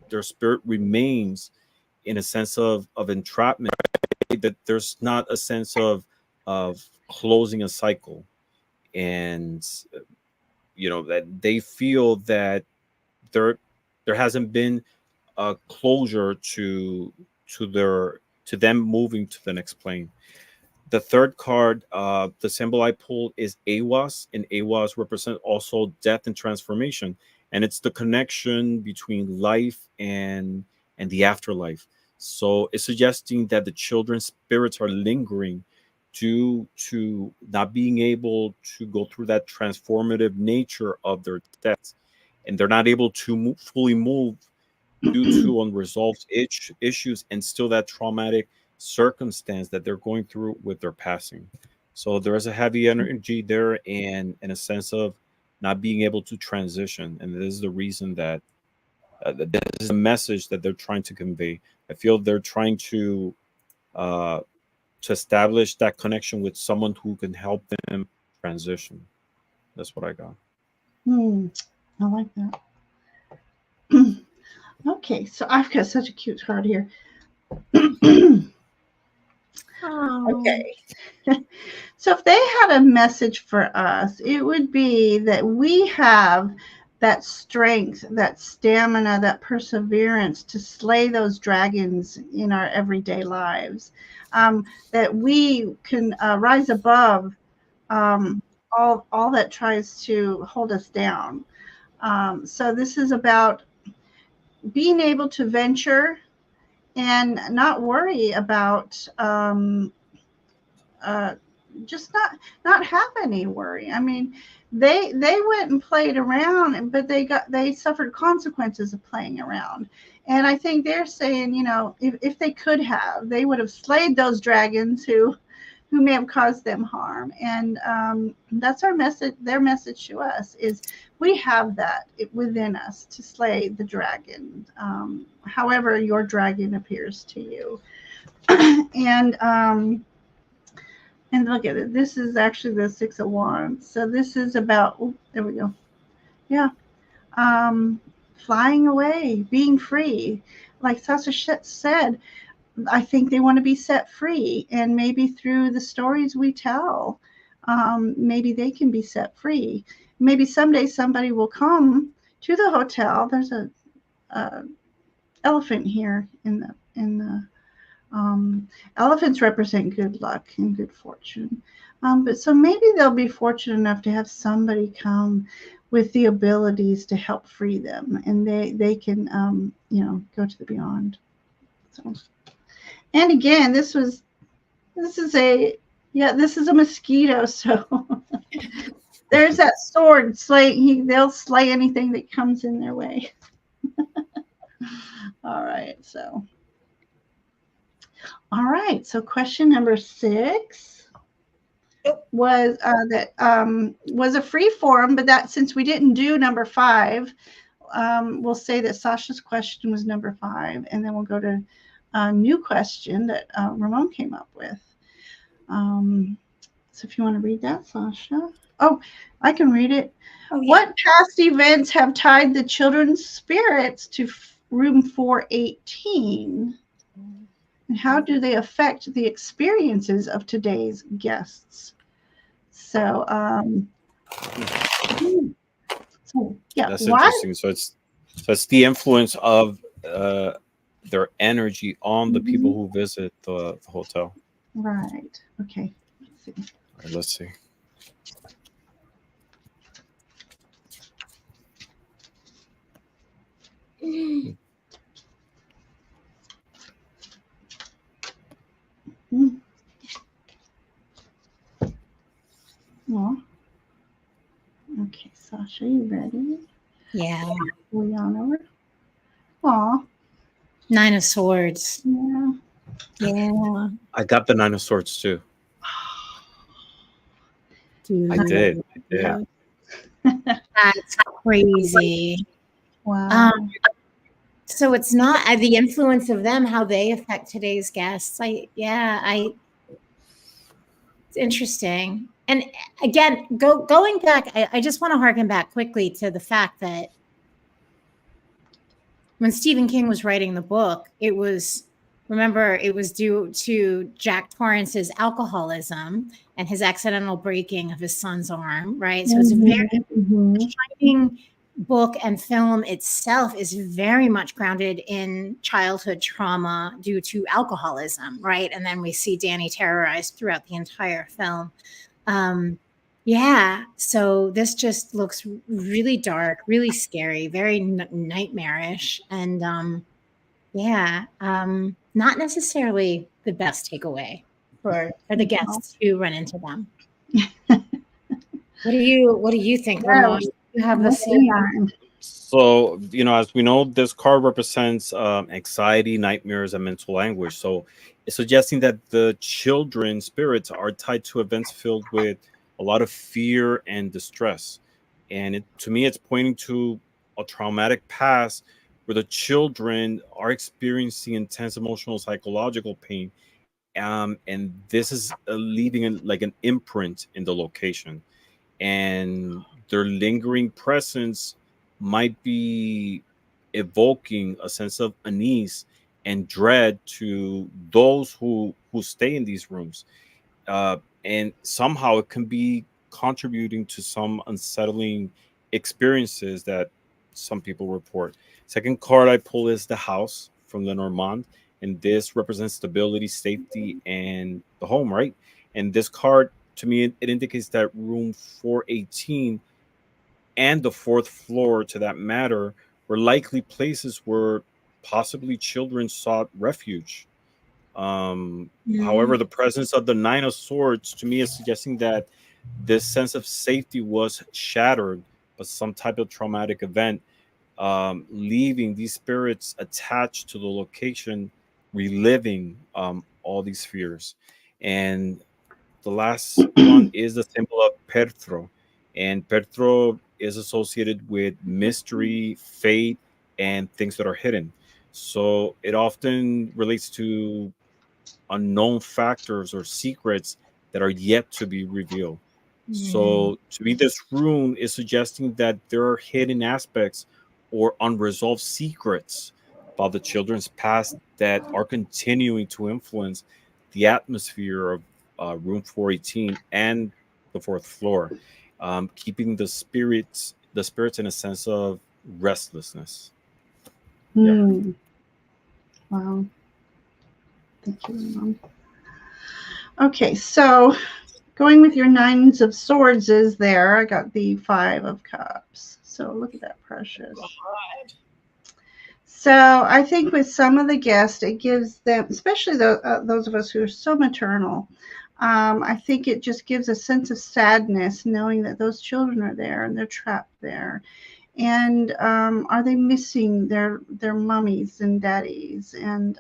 their spirit remains in a sense of entrapment, right? That there's not a sense of closing a cycle, and that they feel that there hasn't been a closure to them moving to the next plane. The third card, the symbol I pulled is Awas, and Awas represent also death and transformation, and it's the connection between life and the afterlife. So it's suggesting that the children's spirits are lingering due to not being able to go through that transformative nature of their deaths, and they're not able to fully move due to unresolved issues and still that traumatic circumstance that they're going through with their passing. So there is a heavy energy there, and a sense of not being able to transition. And this is the reason that this is a message that they're trying to convey. I feel they're trying to establish that connection with someone who can help them transition. That's what I got.
I like that. Okay, so I've got such a cute card here. Okay. So if they had a message for us, it would be that we have that strength, that stamina, that perseverance to slay those dragons in our everyday lives. That we can rise above all that tries to hold us down. So this is about being able to venture and not worry about just not have any worry. I mean, they went and played around, but they suffered consequences of playing around. And I think they're saying, if they could have, they would have slayed those dragons who may have caused them harm. And that's our message. Their message to us is we have that within us to slay the dragon, however your dragon appears to you. And look at it. This is actually the Six of Wands. So this is about, there we go. Yeah. Flying away, being free. Like Sasha said, I think they want to be set free. And maybe through the stories we tell, maybe they can be set free. Maybe someday somebody will come to the hotel. There's a elephant here in the elephants represent good luck and good fortune. But so maybe they'll be fortunate enough to have somebody come with the abilities to help free them, and they can go to the beyond. So, and again, this is a mosquito. So there's that sword they'll slay anything that comes in their way. All right, so. All right. So question number 6 was was a free form, but that since we didn't do number 5, we'll say that Sasha's question was number 5, and then we'll go to a new question that Ramon came up with. So if you want to read that, Sasha. Oh, I can read it. Oh, yeah. What past events have tied the children's spirits to room 418? And how do they affect the experiences of today's guests? So, yeah,
that's interesting. So it's the influence of their energy on the people who visit the hotel.
Right. Okay. Let's see.
All right, let's see.
Well, okay, Sasha, you ready?
Yeah.
We on over. Aw.
9 of Swords.
Yeah.
Yeah.
I got the 9 of Swords too.
Dude.
I did. Yeah.
That's crazy.
Wow.
So it's not the influence of them, how they affect today's guests. It's interesting. And again, going back, I just want to harken back quickly to the fact that when Stephen King was writing the book, it was due to Jack Torrance's alcoholism and his accidental breaking of his son's arm, right? So it's a very shining book, and film itself is very much grounded in childhood trauma due to alcoholism, right? And then we see Danny terrorized throughout the entire film. So this just looks really dark, really scary, very nightmarish, and not necessarily the best takeaway for the guests who run into them. What do you think, Ramon? You have the same.
So, as we know, this card represents anxiety, nightmares, and mental anguish. So it's suggesting that the children's spirits are tied to events filled with a lot of fear and distress. And to me, it's pointing to a traumatic past where the children are experiencing intense emotional, psychological pain. And this is leaving an imprint in the location. And their lingering presence might be evoking a sense of unease and dread to those who stay in these rooms. And somehow it can be contributing to some unsettling experiences that some people report. Second card I pull is the House from Lenormand, and this represents stability, safety, and the home, right? And this card, to me, it indicates that room 418 and the 4th floor, to that matter, were likely places where possibly children sought refuge. However, the presence of the 9 of Swords, to me, is suggesting that this sense of safety was shattered by some type of traumatic event, leaving these spirits attached to the location, reliving all these fears. And the last one is the symbol of Perthro. And Perthro is associated with mystery, fate, and things that are hidden. So it often relates to unknown factors or secrets that are yet to be revealed. So to me, this rune is suggesting that there are hidden aspects or unresolved secrets about the children's past that are continuing to influence the atmosphere of room 418 and the 4th floor, keeping the spirits in a sense of restlessness.
Wow. Thank you, Mom. Okay, so going with your 9 of Swords is there. I got the 5 of Cups. So look at that, precious. So I think with some of the guests, it gives them, especially those of us who are so maternal, I think it just gives a sense of sadness knowing that those children are there and they're trapped there. And are they missing their mummies and daddies? And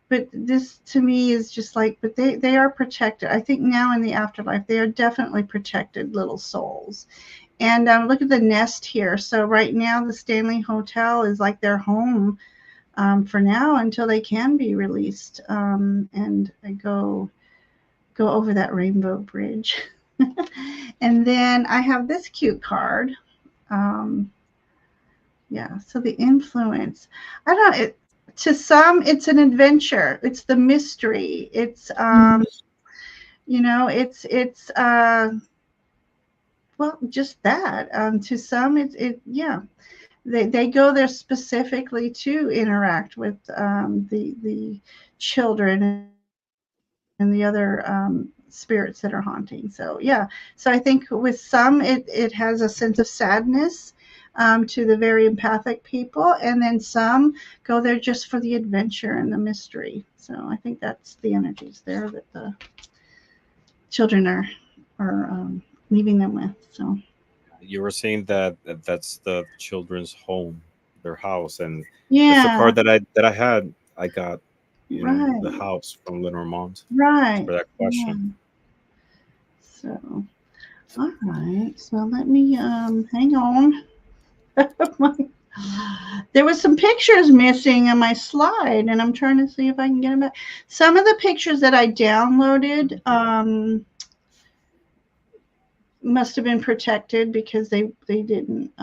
But this to me is just like, but they are protected. I think now in the afterlife, they are definitely protected little souls. And look at the nest here. So right now, the Stanley Hotel is like their home for now until they can be released. And I go over that rainbow bridge. And then I have this cute card. Yeah, so the influence. I don't know. To some, it's an adventure. It's the mystery. It's it's well, just that. To some, yeah. They go there specifically to interact with the children and the other spirits that are haunting. So yeah. So I think with some, it has a sense of sadness to the very empathic people, and then some go there just for the adventure and the mystery. So I think that's the energies there that the children are leaving them with. So
You were saying that that's the children's home, their house, and that's the
yeah,
card that I had. I got,
right,
the house from Ramon
right,
for that question.
Yeah. So all right, so let me hang on. There was some pictures missing on my slide, and I'm trying to see if I can get them back. Some of the pictures that I downloaded must have been protected because they didn't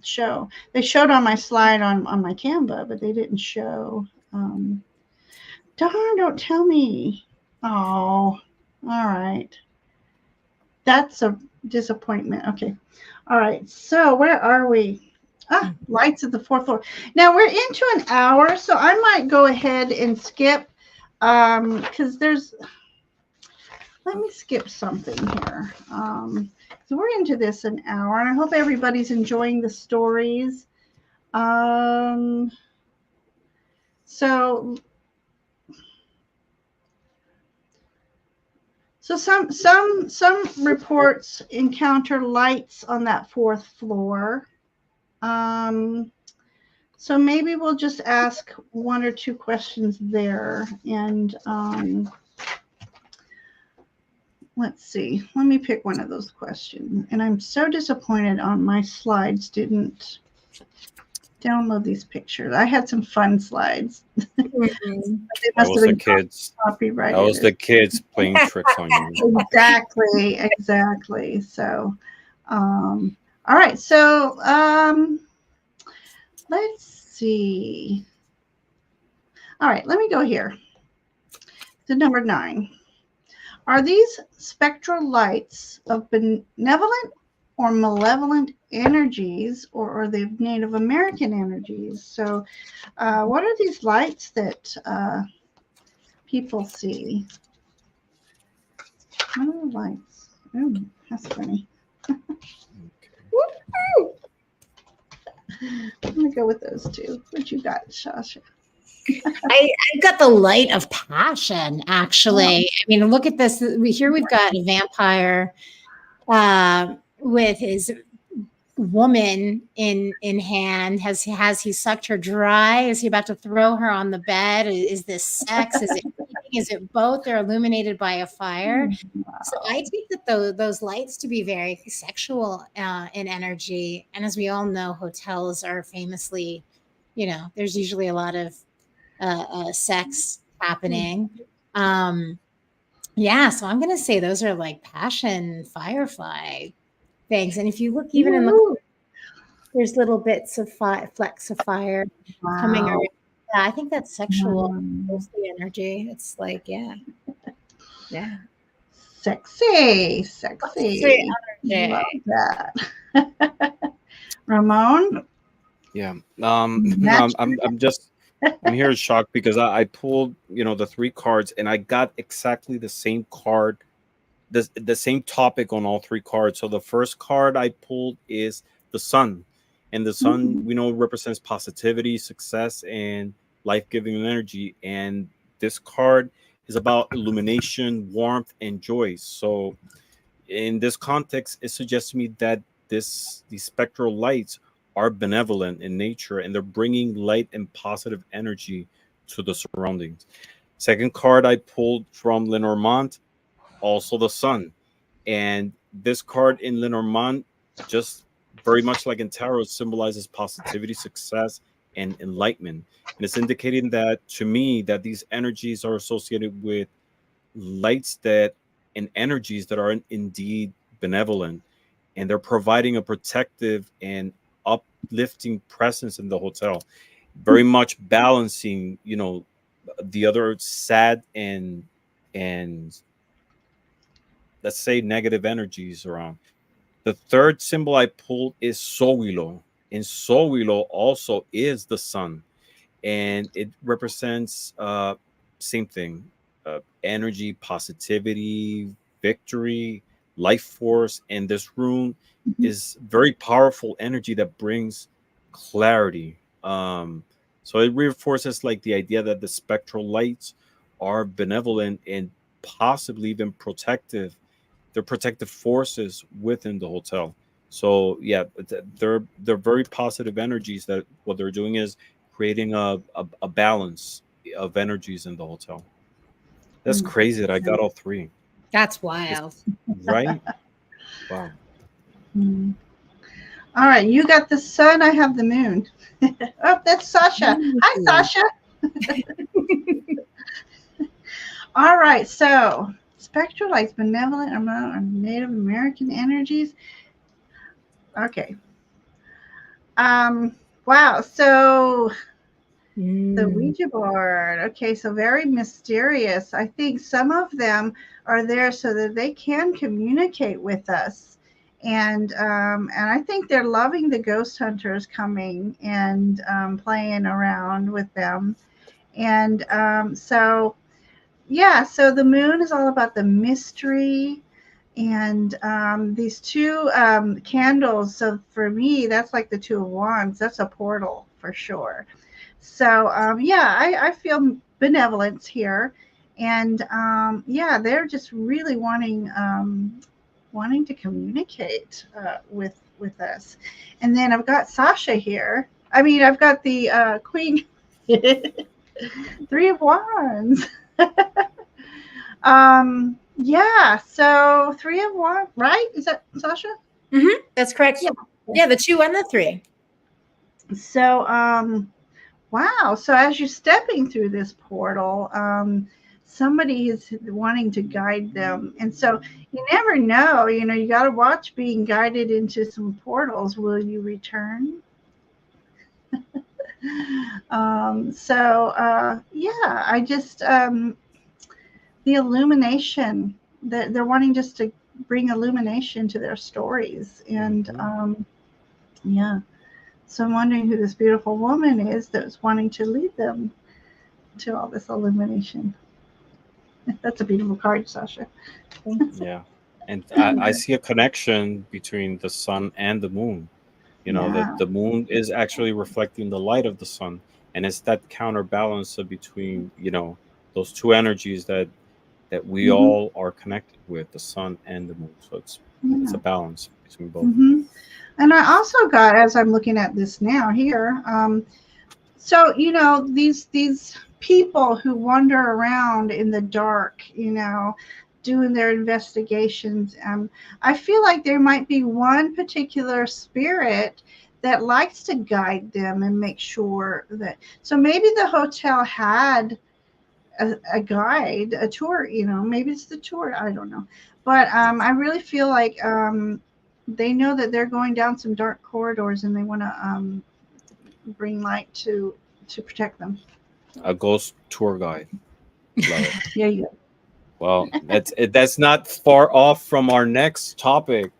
show. They showed on my slide on my Canva, but they didn't show. Darn, don't tell me. Oh, all right. That's a disappointment. Okay. All right. So where are we? Lights at the fourth floor. Now we're into an hour, so I might go ahead and skip because let me skip something here. So we're into this an hour, and I hope everybody's enjoying the stories. So some reports encounter lights on that fourth floor. So maybe we'll just ask one or two questions there, and let's see. Let me pick one of those questions. And I'm so disappointed on my slides didn't download these pictures. I had some fun slides.
Mm-hmm.
That was the kids.
Copyrighted.
That was the kids playing tricks on you.
Exactly. So, all right. So, let's see. All right, let me go here to number 9. Are these spectral lights of benevolent or malevolent energies, or are they Native American energies? So what are these lights that people see? What are the lights? Oh, that's funny. I'm going to go with those two. What you got, Sasha?
I got the light of passion, actually. I mean, look at this. Here we've got a vampire with his woman in hand. Has he sucked her dry? Is he about to throw her on the bed? Is this sex? Is it eating? Is it both? They're illuminated by a fire. Wow. So I take that those lights to be very sexual in energy. And as we all know, hotels are famously, there's usually a lot of sex happening. Yeah, so I'm gonna say those are like passion firefly things. And if you look even in the, there's little bits of flecks of fire coming around. Yeah, I think that's sexual, mostly energy. It's like, yeah.
Sexy energy. Love that. Ramon?
Yeah. I'm here shocked because I pulled, the 3 cards, and I got exactly the same card, the same topic on all 3 cards. So the first card I pulled is the sun, and the sun we know represents positivity, success, and life-giving energy. And this card is about illumination, warmth, and joy. So in this context, it suggests to me that these spectral lights are benevolent in nature, and they're bringing light and positive energy to the surroundings. Second card I pulled from Lenormand, also the sun. And this card in Lenormand, just very much like in tarot, symbolizes positivity, success, and enlightenment. And it's indicating that to me that these energies are associated with lights that and energies that are indeed benevolent, and they're providing a protective and uplifting presence in the hotel, very much balancing, the other sad and let's say negative energies around. The third symbol I pulled is Sowilo, and Sowilo also is the sun, and it represents same thing, energy, positivity, victory, life force. And this rune is very powerful energy that brings clarity. So it reinforces like the idea that the spectral lights are benevolent and possibly even protective. They're protective forces within the hotel. So yeah, they're very positive energies that what they're doing is creating a balance of energies in the hotel. That's crazy that I got all three.
That's wild.
Right? Wow.
All right, you got the sun, I have the moon. Oh, that's Sasha. Hi, Sasha. All right, so spectral lights, benevolent amount of Native American energies. Okay. Wow, so the Ouija board. Okay, so very mysterious. I think some of them are there so that they can communicate with us. And I think they're loving the ghost hunters coming and playing around with them. And so the moon is all about the mystery and these two candles. So for me, that's like the Two of Wands. That's a portal for sure. So I feel benevolence here, and they're just really wanting to communicate with us. And then I've got Sasha here. I mean, I've got the Queen, Three of Wands. So Three of Wands, right? Is that Sasha?
Mm-hmm. That's correct. Yeah, the 2 and the 3.
So wow. So as you're stepping through this portal, somebody is wanting to guide them. And so you never know, you got to watch being guided into some portals. Will you return? I just, the illumination that they're wanting just to bring illumination to their stories. And so I'm wondering who this beautiful woman is that's wanting to lead them to all this illumination. That's a beautiful card, Sasha.
Yeah. And I see a connection between the sun and the moon. That the moon is actually reflecting the light of the sun. And it's that counterbalance between, those two energies that we all are connected with, the sun and the moon. So it's a balance between both.
And I also got, as I'm looking at this now here, so these people who wander around in the dark, doing their investigations. I feel like there might be one particular spirit that likes to guide them and make sure that. So maybe the hotel had a guide, a tour. Maybe it's the tour. I don't know, but I really feel like they know that they're going down some dark corridors and they want to bring light to protect them.
A ghost tour guide. Love it.
Yeah, you go.
Well, that's not far off from our next topic,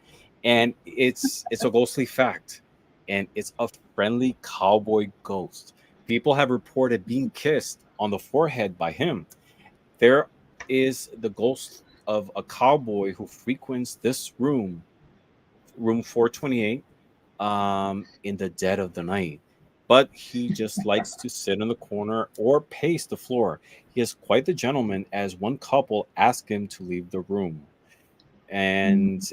and it's a ghostly fact, and it's a friendly cowboy ghost. People have reported being kissed on the forehead by him. There is the ghost of a cowboy who frequents this room 428, in the dead of the night. But he just likes to sit in the corner or pace the floor. He is quite the gentleman, as one couple asked him to leave the room, and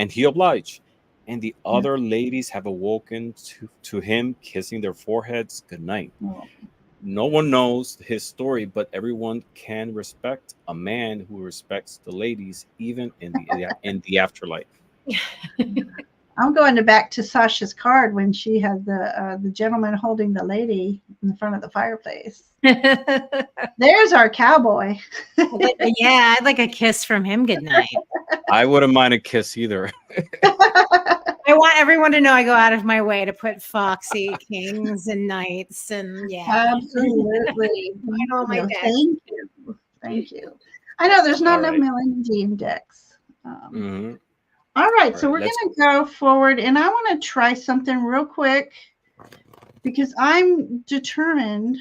he obliged. And the other ladies have awoken to him kissing their foreheads goodnight. No one knows his story, but everyone can respect a man who respects the ladies, even in the afterlife.
I'm going back to Sasha's card when she had the gentleman holding the lady in front of the fireplace. There's our cowboy.
Yeah, I'd like a kiss from him. Good night.
I wouldn't mind a kiss either.
I want everyone to know I go out of my way to put foxy kings and knights and
Absolutely.
all my decks.
Thank you. Thank you. I know there's not
All
enough
right.
Melanie Jean decks.
Mhm.
All right, so
All
we're
right,
going to go forward, and I want to try something real quick because I'm determined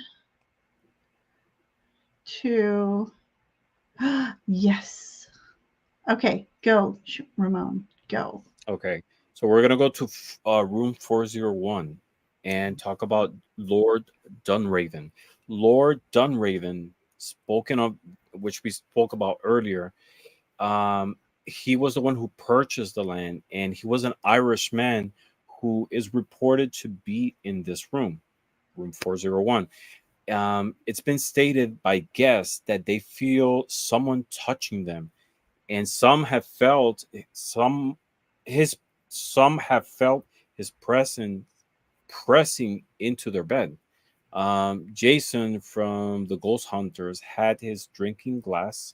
to. Yes. Okay, go, Ramon. Go.
Okay, so we're gonna go to room 401 and talk about Lord Dunraven. Lord Dunraven, spoken of, which we spoke about earlier. He was the one who purchased the land, and he was an Irish man who is reported to be in this room, room 401. It's been stated by guests that they feel someone touching them, and his some have felt his presence pressing into their bed. Jason from the Ghost Hunters had his drinking glass,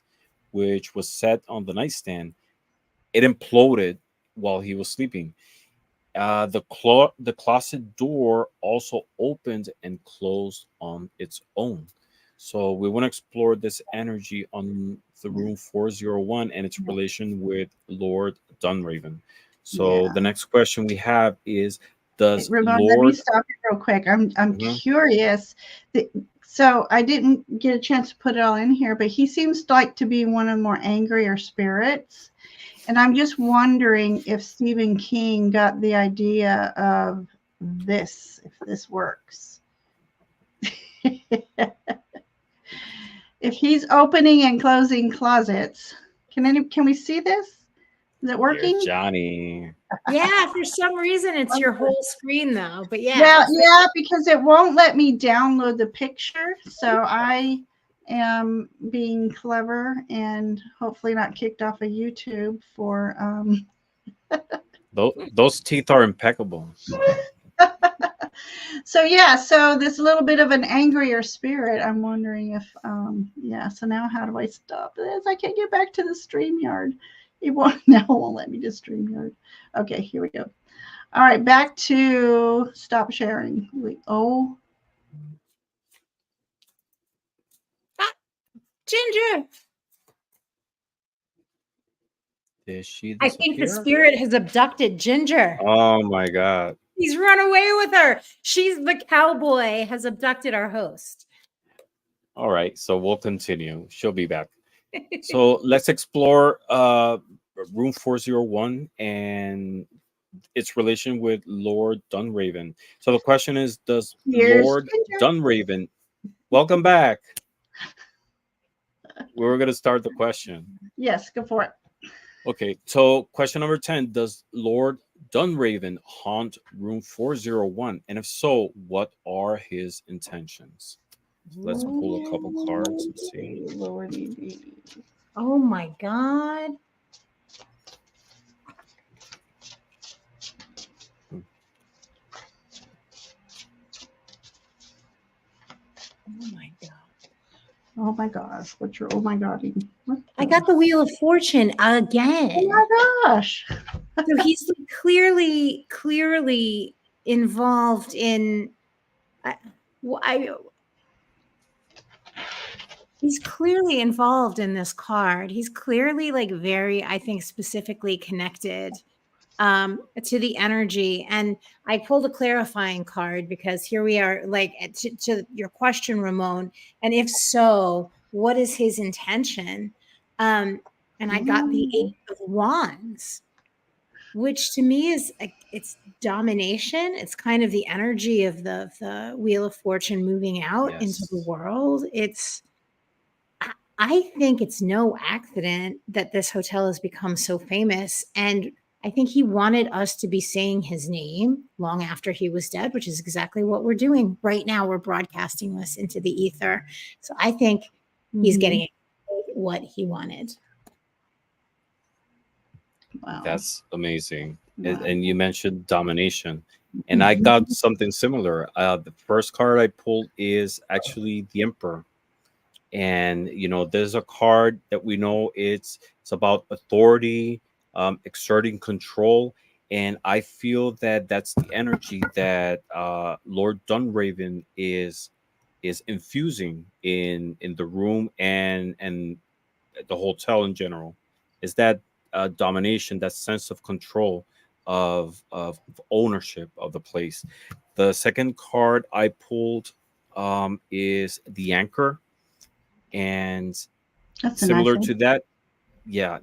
which was set on the nightstand. It imploded while he was sleeping. The closet door also opened and closed on its own. So we want to explore this energy on the room 401 and its relation with Lord Dunraven. So
Yeah.
the next question we have is, does
Ramon, let me
Lord
stop you real quick. I'm
Mhm.
curious. So I didn't get a chance to put it all in here, but he seems like to be one of the more angrier spirits. And I'm just wondering if Stephen King got the idea of this, if this works. If he's opening and closing closets, can we see this? Is it working?
Here's Johnny.
Yeah, for some reason it's your whole screen though. But yeah.
Well, yeah, because it won't let me download the picture. So I am being clever and hopefully not kicked off of YouTube for
Those teeth are impeccable.
so yeah, so this little bit of an angrier spirit. I'm wondering if yeah, so now how do I stop this? I can't get back to the StreamYard. It won't let me to StreamYard. Okay, here we go. All right, back to stop sharing.
Ginger.
Did she
I think the
disappear?
spirit has abducted Ginger.
Oh my god.
He's run away with her. She's the cowboy has abducted our host.
All right, so we'll continue. She'll be back. So let's explore room 401 and its relation with Lord Dunraven. So the question is, does
Here's
Lord
Ginger.
Dunraven, welcome back. We were going to start the question.
Yes, go for it.
Okay, so question number 10, does Lord Dunraven haunt room 401? And if so, what are his intentions? So let's pull a couple cards and see.
Lordy.
Oh my god. Oh my god.
Oh my gosh. What's your oh my god?
I got the Wheel of Fortune again.
Oh my gosh.
So he's clearly involved in he's clearly involved in this card. He's clearly like very, I think, specifically connected to the energy. And I pulled a clarifying card because here we are, like to your question, Ramon. And if so, what is his intention? And I got the 8 of Wands, which to me is it's domination. It's kind of the energy of the Wheel of Fortune moving out into the world. I think it's no accident that this hotel has become so famous. And I think he wanted us to be saying his name long after he was dead, which is exactly what we're doing right now. We're broadcasting this into the ether. So I think he's getting what he wanted.
Wow.
That's amazing.
Wow.
And you mentioned domination, and I got something similar. The first card I pulled is actually the Emperor, and there's a card that we know it's about authority, exerting control, and I feel that that's the energy that Lord Dunraven is infusing in the room and the hotel in general. Is that domination, that sense of control, of ownership of the place. The second card I pulled is the Anchor, and
That's a
similar
nice
to that, yeah,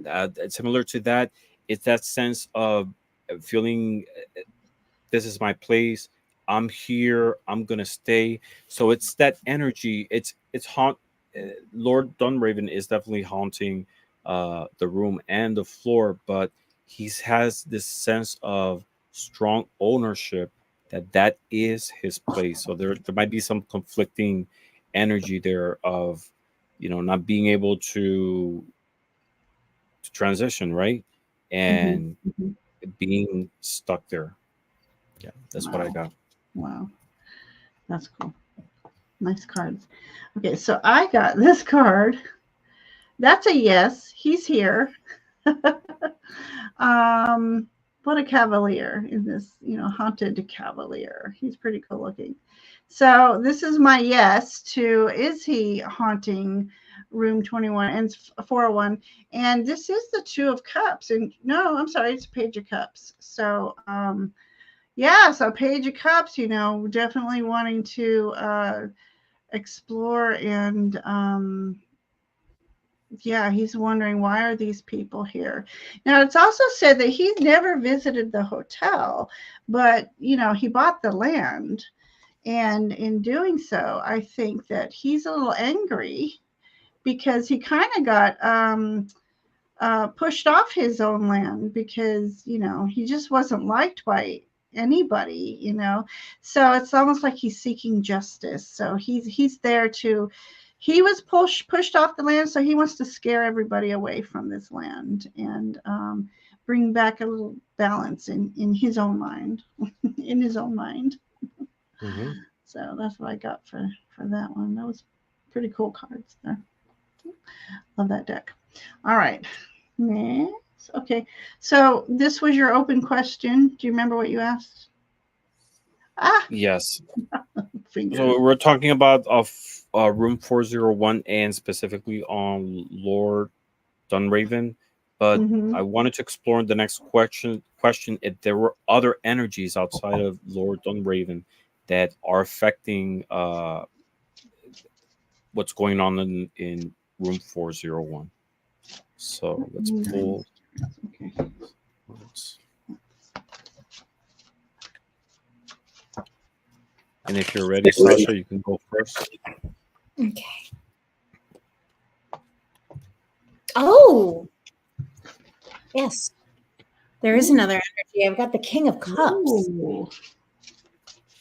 similar to that, it's that sense of feeling this is my place. I'm here. I'm gonna stay. So it's that energy. It's haunt. Lord Dunraven is definitely haunting the room and the floor, but he has this sense of strong ownership that is his place. So there might be some conflicting energy there of not being able to transition, right, and being stuck there. Yeah, that's what I got.
Wow. That's cool. Nice cards. Okay, so I got this card. That's a yes. He's here. What a cavalier in this, haunted cavalier. He's pretty cool looking. So this is my yes to, is he haunting room 21 and 401? And this is the Two of Cups. And no, I'm sorry, it's Page of Cups. So, yeah, so Page of Cups, definitely wanting to explore and yeah, he's wondering, why are these people here? Now, it's also said that he's never visited the hotel, but he bought the land, and in doing so, I think that he's a little angry because he kind of got pushed off his own land because he just wasn't liked by anybody. So it's almost like he's seeking justice. So he's there to, he was pushed off the land, so he wants to scare everybody away from this land and bring back a little balance in his own mind. In his own mind. So that's what I got for that one. That was pretty cool cards there. Love that deck. All right. Next. Okay. So this was your open question. Do you remember what you asked?
Yes.
Fingers.
So we're talking about room 401 and specifically on Lord Dunraven, but I wanted to explore the next question if there were other energies outside of Lord Dunraven that are affecting what's going on in room 401. So let's pull.
Okay.
And if you're ready, Sasha, you can go first.
Okay. Oh, yes. There is another energy. I've got the King of Cups.
Ooh.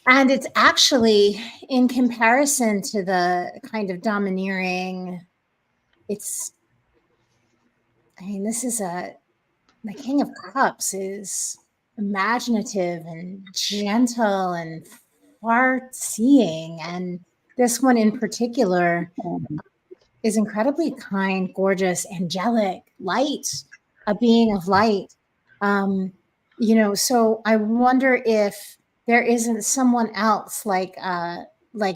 And it's actually, in comparison to the kind of domineering, this is the King of Cups is imaginative and gentle and far-seeing. And this one in particular is incredibly kind, gorgeous, angelic, light, a being of light. So I wonder if there isn't someone else like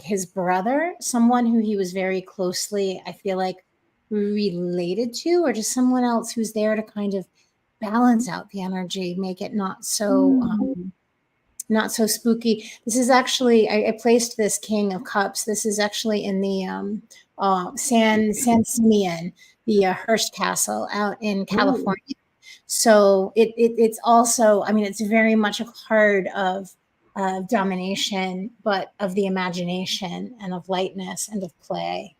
his brother, someone who he was very closely, I feel like, related to, or just someone else who's there to kind of balance out the energy, make it not so spooky. This is actually, I placed this King of Cups. This is actually in the San Simeon, the Hearst Castle out in California. Ooh. So it's also, it's very much a card of domination, but of the imagination and of lightness and of play.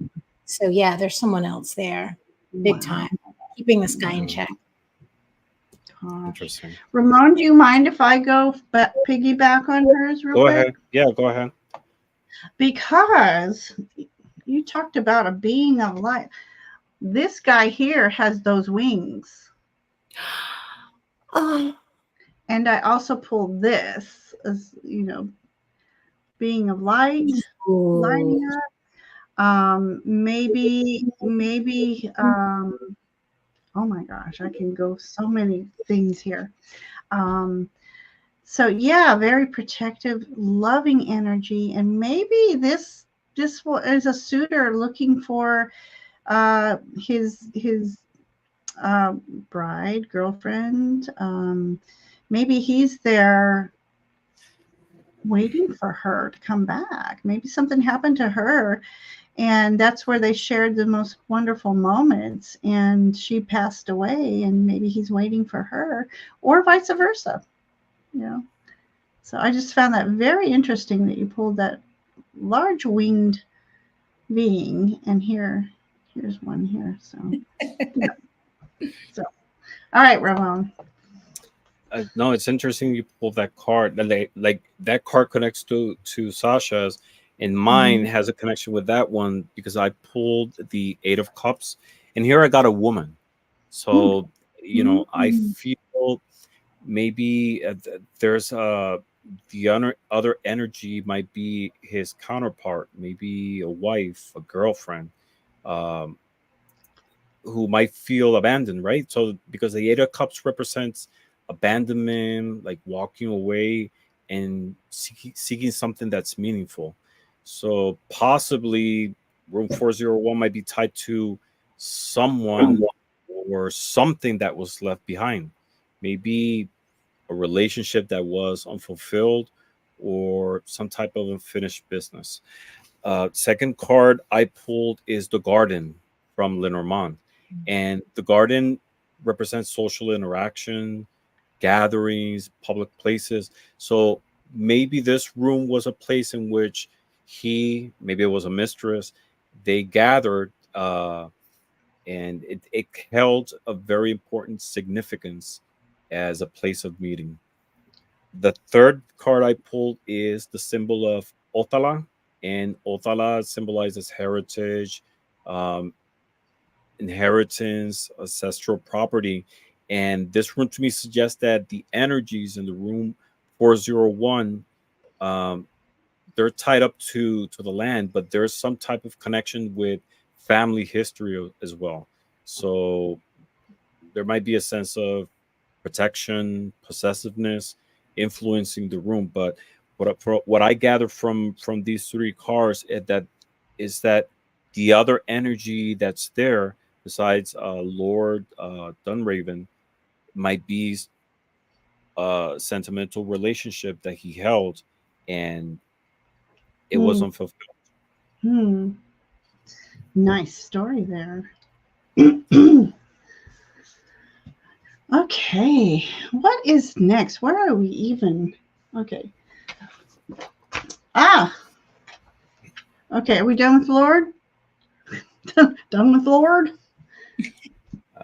So yeah, there's someone else there, big time, keeping the sky in check.
gosh.
Interesting.
Ramon, do you mind if I go piggyback on hers real
Go
quick?
ahead. Yeah, go ahead.
Because you talked about a being of light. This guy here has those wings.
Oh.
And I also pulled this as, being of light, lighting up. Maybe, oh my gosh, I can go so many things here. So yeah, very protective, loving energy. And maybe this is a suitor looking for his bride, girlfriend. Maybe he's there waiting for her to come back. Maybe something happened to her, and that's where they shared the most wonderful moments, and she passed away, and maybe he's waiting for her, or vice versa. So I just found that very interesting that you pulled that large winged being, and here's one here. So yeah. So all right, Ramon.
No, it's interesting you pulled that card. Like that card connects to Sasha's, and mine has a connection with that one because I pulled the Eight of Cups, and here I got a woman. So I feel maybe there's the other energy might be his counterpart, maybe a wife, a girlfriend, who might feel abandoned, right? So because the Eight of Cups represents abandonment, like walking away and seeking something that's meaningful. So possibly room 401 might be tied to someone or something that was left behind. Maybe a relationship that was unfulfilled or some type of unfinished business. Second card I pulled is the Garden from Lenormand. And the garden represents social interaction, gatherings, public places. So maybe this room was a place in which maybe it was a mistress, they gathered, and it held a very important significance as a place of meeting. The third card I pulled is the symbol of Otala, and Otala symbolizes heritage, um, inheritance, ancestral property. And this room to me suggests that the energies in the room 401, they're tied up to the land, but there's some type of connection with family history as well. So there might be a sense of protection, possessiveness, influencing the room. But what I gather from these three cards is that the other energy that's there, besides Lord Dunraven, might be a sentimental relationship that he held, and it was unfulfilled.
Nice story there. Okay, what is next? Where are we even? Okay. Okay, are we done with Lord? Done with Lord?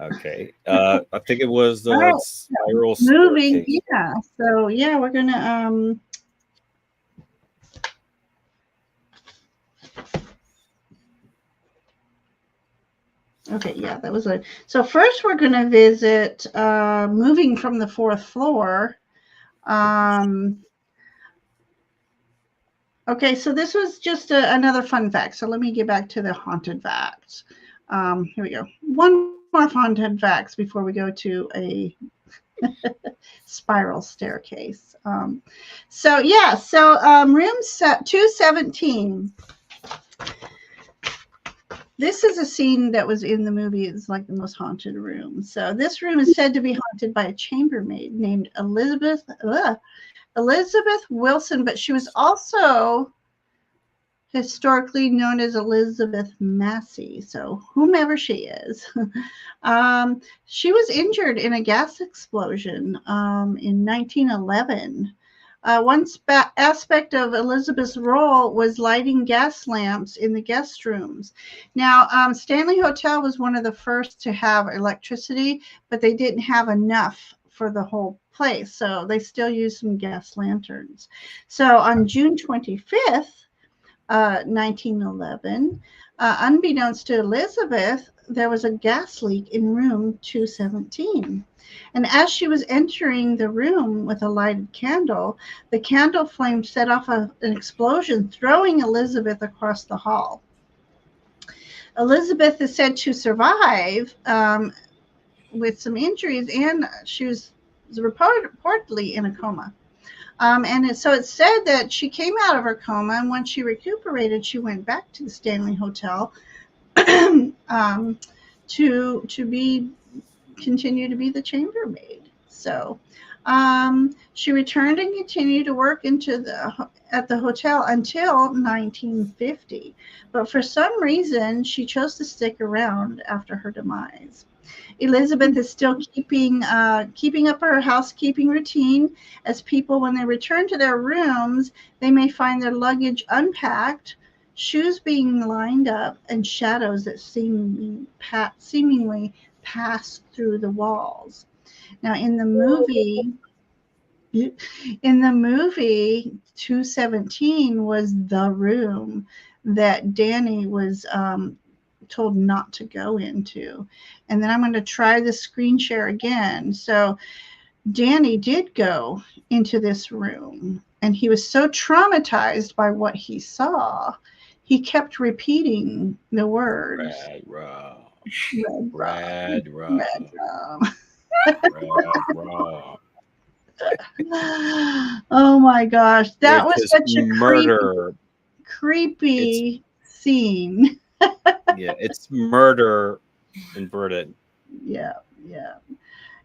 Okay. I think it was the spiral
moving.
staircase.
Yeah. So yeah, we're gonna okay, yeah, that was a. So first we're going to visit moving from the fourth floor. Okay, so this was just another fun fact. So let me get back to the haunted facts. Here we go. One more haunted facts before we go to a spiral staircase. Room 217. This is a scene that was in the movie. It's like the most haunted room. So this room is said to be haunted by a chambermaid named Elizabeth Wilson, but she was also historically known as Elizabeth Massey. So whomever she is. She was injured in a gas explosion in 1911. One aspect of Elizabeth's role was lighting gas lamps in the guest rooms. Now, Stanley Hotel was one of the first to have electricity, but they didn't have enough for the whole place. So they still use some gas lanterns. So on June 25th, 1911, unbeknownst to Elizabeth, there was a gas leak in room 217. And as she was entering the room with a lighted candle, the candle flame set off an explosion, throwing Elizabeth across the hall. Elizabeth is said to survive with some injuries, and she was reportedly in a coma. So it's said that she came out of her coma, and when she recuperated, she went back to the Stanley Hotel to continue to be the chambermaid. So she returned and continued to work at the hotel until 1950. But for some reason, she chose to stick around after her demise. Elizabeth is still keeping up her housekeeping routine, as people, when they return to their rooms, they may find their luggage unpacked, shoes being lined up, and shadows that seemingly pass through the walls. Now, in the movie 217 was the room that Danny was told not to go into. And then I'm going to try the screen share again. So Danny did go into this room, and he was so traumatized by what he saw, he kept repeating the words.
Red rum.
Red rum.
Red rum. Red rum.
Oh my gosh, that
Which
was
is
such a
murder.
creepy scene.
Yeah, it's murder inverted.
Yeah.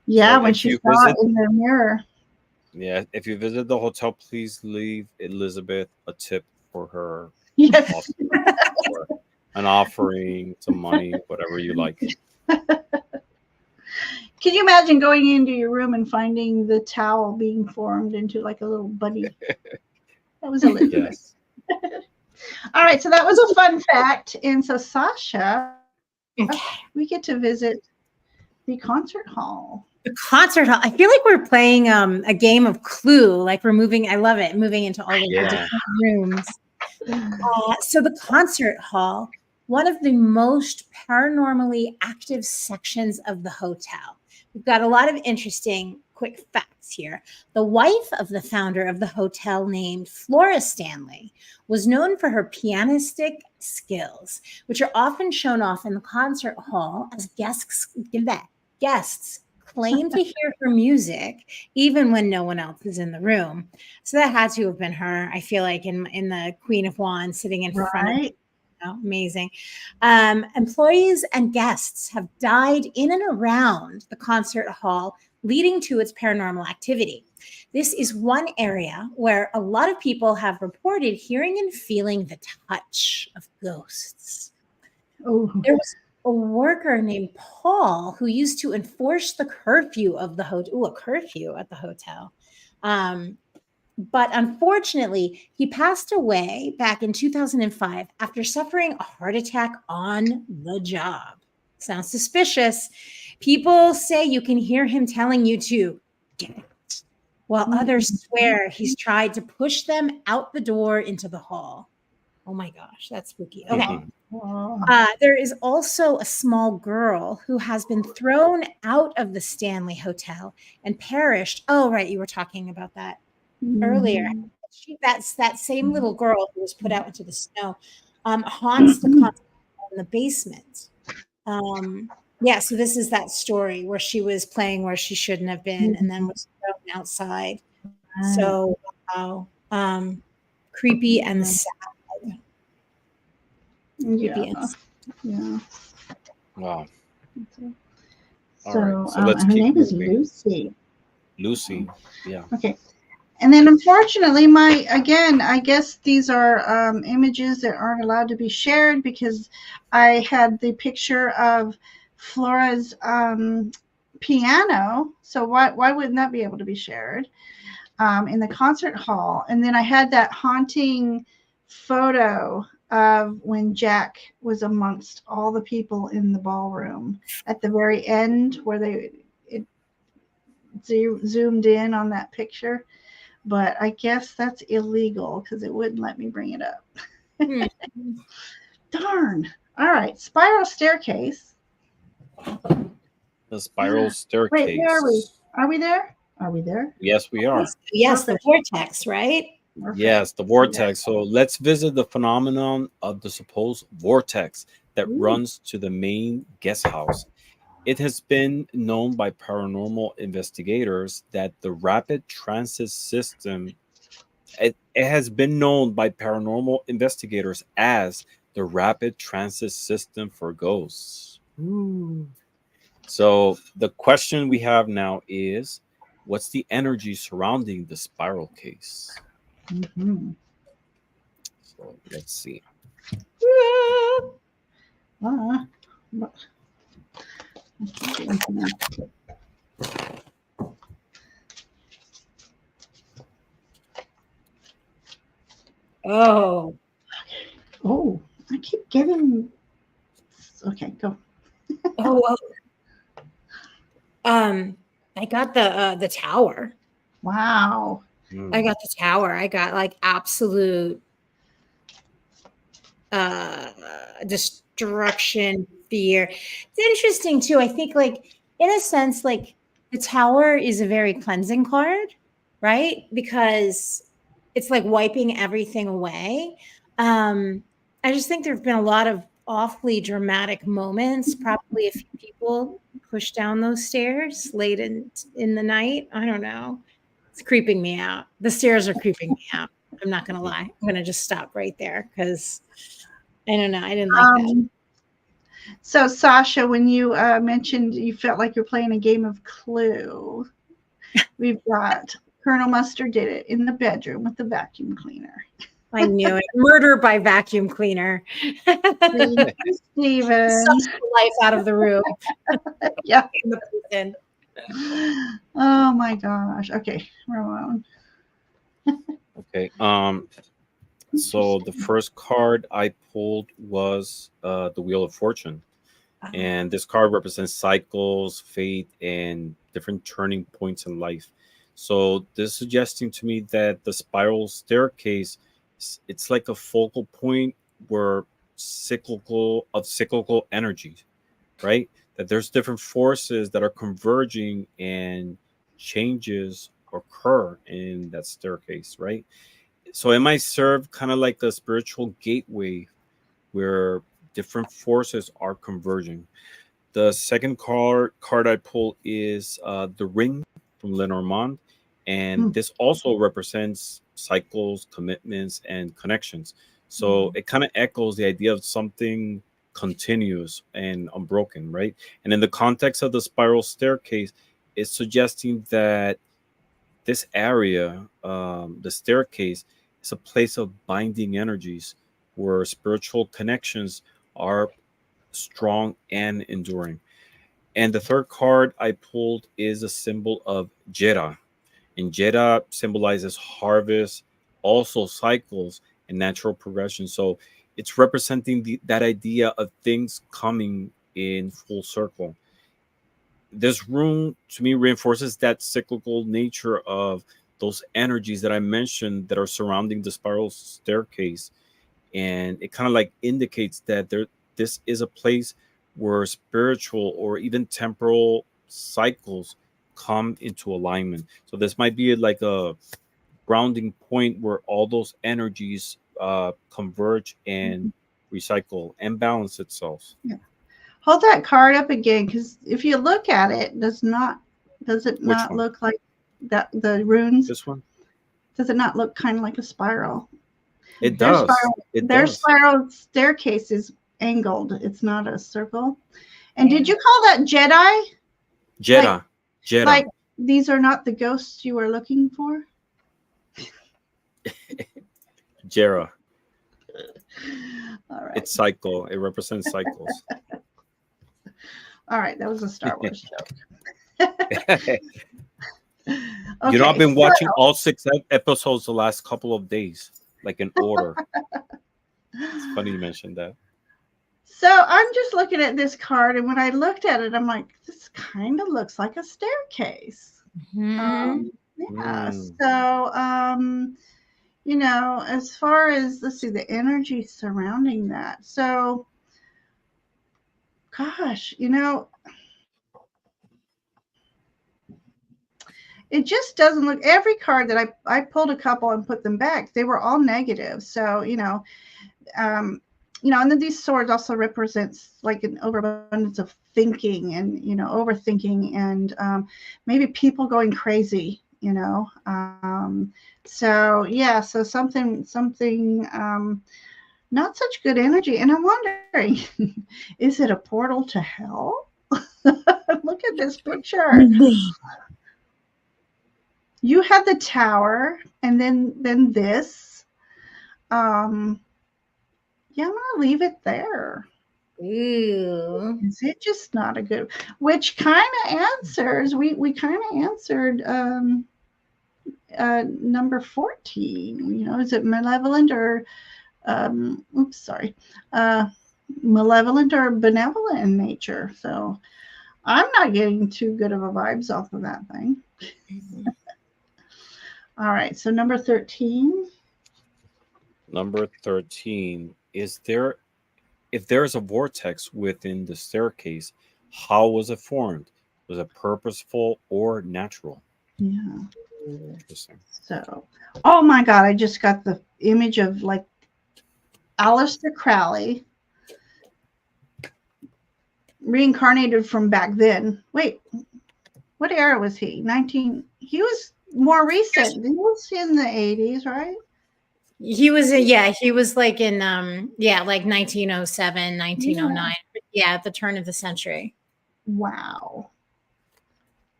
So when she saw it in the mirror.
Yeah, if you visit the hotel, please leave Elizabeth a tip for her.
Yes.
Or an offering, some money, whatever you like.
Can you imagine going into your room and finding the towel being formed into like a little bunny? That was Elizabeth. Yes. All right, so that was a fun fact. And so, Sasha, we get to visit the concert hall.
The concert hall. I feel like we're playing a game of Clue. Like we're moving. I love it. Moving into all of the different rooms. So the concert hall, one of the most paranormally active sections of the hotel. We've got a lot of interesting quick facts here. The wife of the founder of the hotel, named Flora Stanley, was known for her pianistic skills, which are often shown off in the concert hall as guests claim to hear her music even when no one else is in the room. So that had to have been her, I feel like, in the Queen of Wands sitting in front of her. Oh, amazing. Employees and guests have died in and around the concert hall, leading to its paranormal activity. This is one area where a lot of people have reported hearing and feeling the touch of ghosts. Oh. There was a worker named Paul who used to enforce the curfew of the hotel. A curfew at the hotel. But unfortunately, he passed away back in 2005 after suffering a heart attack on the job. Sounds suspicious. People say you can hear him telling you to get it, while others swear he's tried to push them out the door into the hall. Oh my gosh, that's spooky. Okay. There is also a small girl who has been thrown out of the Stanley Hotel and perished. Oh, right. You were talking about that earlier. That's that same little girl who was put out into the snow, haunts the concert hall in the basement. Yeah, so this is that story where she was playing where she shouldn't have been and then was thrown outside. So creepy and sad.
Yeah.
Wow.
So, right. So let's her name is Lucy.
Lucy. Yeah.
Okay. And then unfortunately, I guess these are images that aren't allowed to be shared because I had the picture of Flora's piano. So why wouldn't that be able to be shared in the concert hall? And then I had that haunting photo of when Jack was amongst all the people in the ballroom at the very end where zoomed in on that picture, but I guess that's illegal because it wouldn't let me bring it up. Darn. All right, spiral staircase.
The spiral staircase.
Wait, where are we? Are we there? Are we there?
Yes, we are.
Yes, the vortex, right?
Perfect.
Yes, the vortex. So let's visit the phenomenon of the supposed vortex that runs to the main guest house. It has been known by paranormal investigators that the rapid transit system, it has been known by paranormal investigators as the rapid transit system for ghosts. Ooh. So the question we have now is, what's the energy surrounding the spiral case?
Mm-hmm.
So let's see.
Oh,
I keep getting. Okay, go.
I got the tower.
Wow.
I got the tower. I got like absolute destruction, fear. It's interesting too. I think like in a sense, like the tower is a very cleansing card, right? Because it's like wiping everything away. I just think there have been a lot of awfully dramatic moments. Probably a few people pushed down those stairs late in the night. I don't know. It's creeping me out. The stairs are creeping me out. I'm not gonna lie. I'm gonna just stop right there because I don't know. I didn't like that.
So Sasha, when you mentioned you felt like you're playing a game of Clue, we've got Colonel Mustard did it in the bedroom with the vacuum cleaner.
I knew it. Murder by vacuum cleaner.
Steven.
Sucks the life out of the room.
Yeah.
In the prison.
Oh my gosh. Okay, Ramon.
Okay. So the first card I pulled was the Wheel of Fortune. And this card represents cycles, fate, and different turning points in life. So this is suggesting to me that the spiral staircase, it's like a focal point where cyclical energy, right? That there's different forces that are converging and changes occur in that staircase, right? So it might serve kind of like a spiritual gateway where different forces are converging. The second card I pull is the Ring from Lenormand, and this also represents cycles, commitments, and connections. So it kind of echoes the idea of something continuous and unbroken, right? And in the context of the spiral staircase, it's suggesting that this area, the staircase, is a place of binding energies where spiritual connections are strong and enduring. And the third card I pulled is a symbol of Jera. And Jera symbolizes harvest, also cycles, and natural progression. So it's representing that idea of things coming in full circle. This room to me reinforces that cyclical nature of those energies that I mentioned that are surrounding the spiral staircase. And it kind of like indicates that this is a place where spiritual or even temporal cycles come into alignment. So this might be like a grounding point where all those energies converge and recycle and balance itself.
Yeah. Hold that card up again, because if you look at it, does it not look like that the runes?
This one?
Does it not look kind of like a spiral?
It does.
Their spiral staircase is angled. It's not a circle. And did you call that Jedi?
Jedi. Jedi.
Like these are not the ghosts you were looking for?
Jera.
All right.
It's cycle. It represents cycles.
All right, that was a Star Wars joke.
Okay, I've been watching all 6 episodes the last couple of days, like in order. It's funny you mentioned that.
So I'm just looking at this card, and when I looked at it, I'm like, this kind of looks like a staircase. Yeah. So, as far as, let's see, the energy surrounding that. So, gosh, it just doesn't look, every card that I pulled a couple and put them back, they were all negative. So, and then these swords also represents like an overabundance of thinking and, overthinking and maybe people going crazy, so yeah, so something not such good energy. And I'm wondering, is it a portal to hell? Look at this picture. You have the tower, and then this. Yeah, I'm gonna leave it there.
Ooh.
Is it just not a good? Which kind of answers? We kind of answered number 14. Is it malevolent or malevolent or benevolent in nature? So I'm not getting too good of a vibes off of that thing. All right, so number 13.
Number 13. If there is a vortex within the staircase, how was it formed? Was it purposeful or natural?
Yeah.
Interesting.
So, oh my God, I just got the image of like Aleister Crowley reincarnated from back then. Wait, what era was he? He was more recent. He was in the 80s, right?
He was he was like in like 1907, 1909. Yeah, at the turn of the century.
Wow.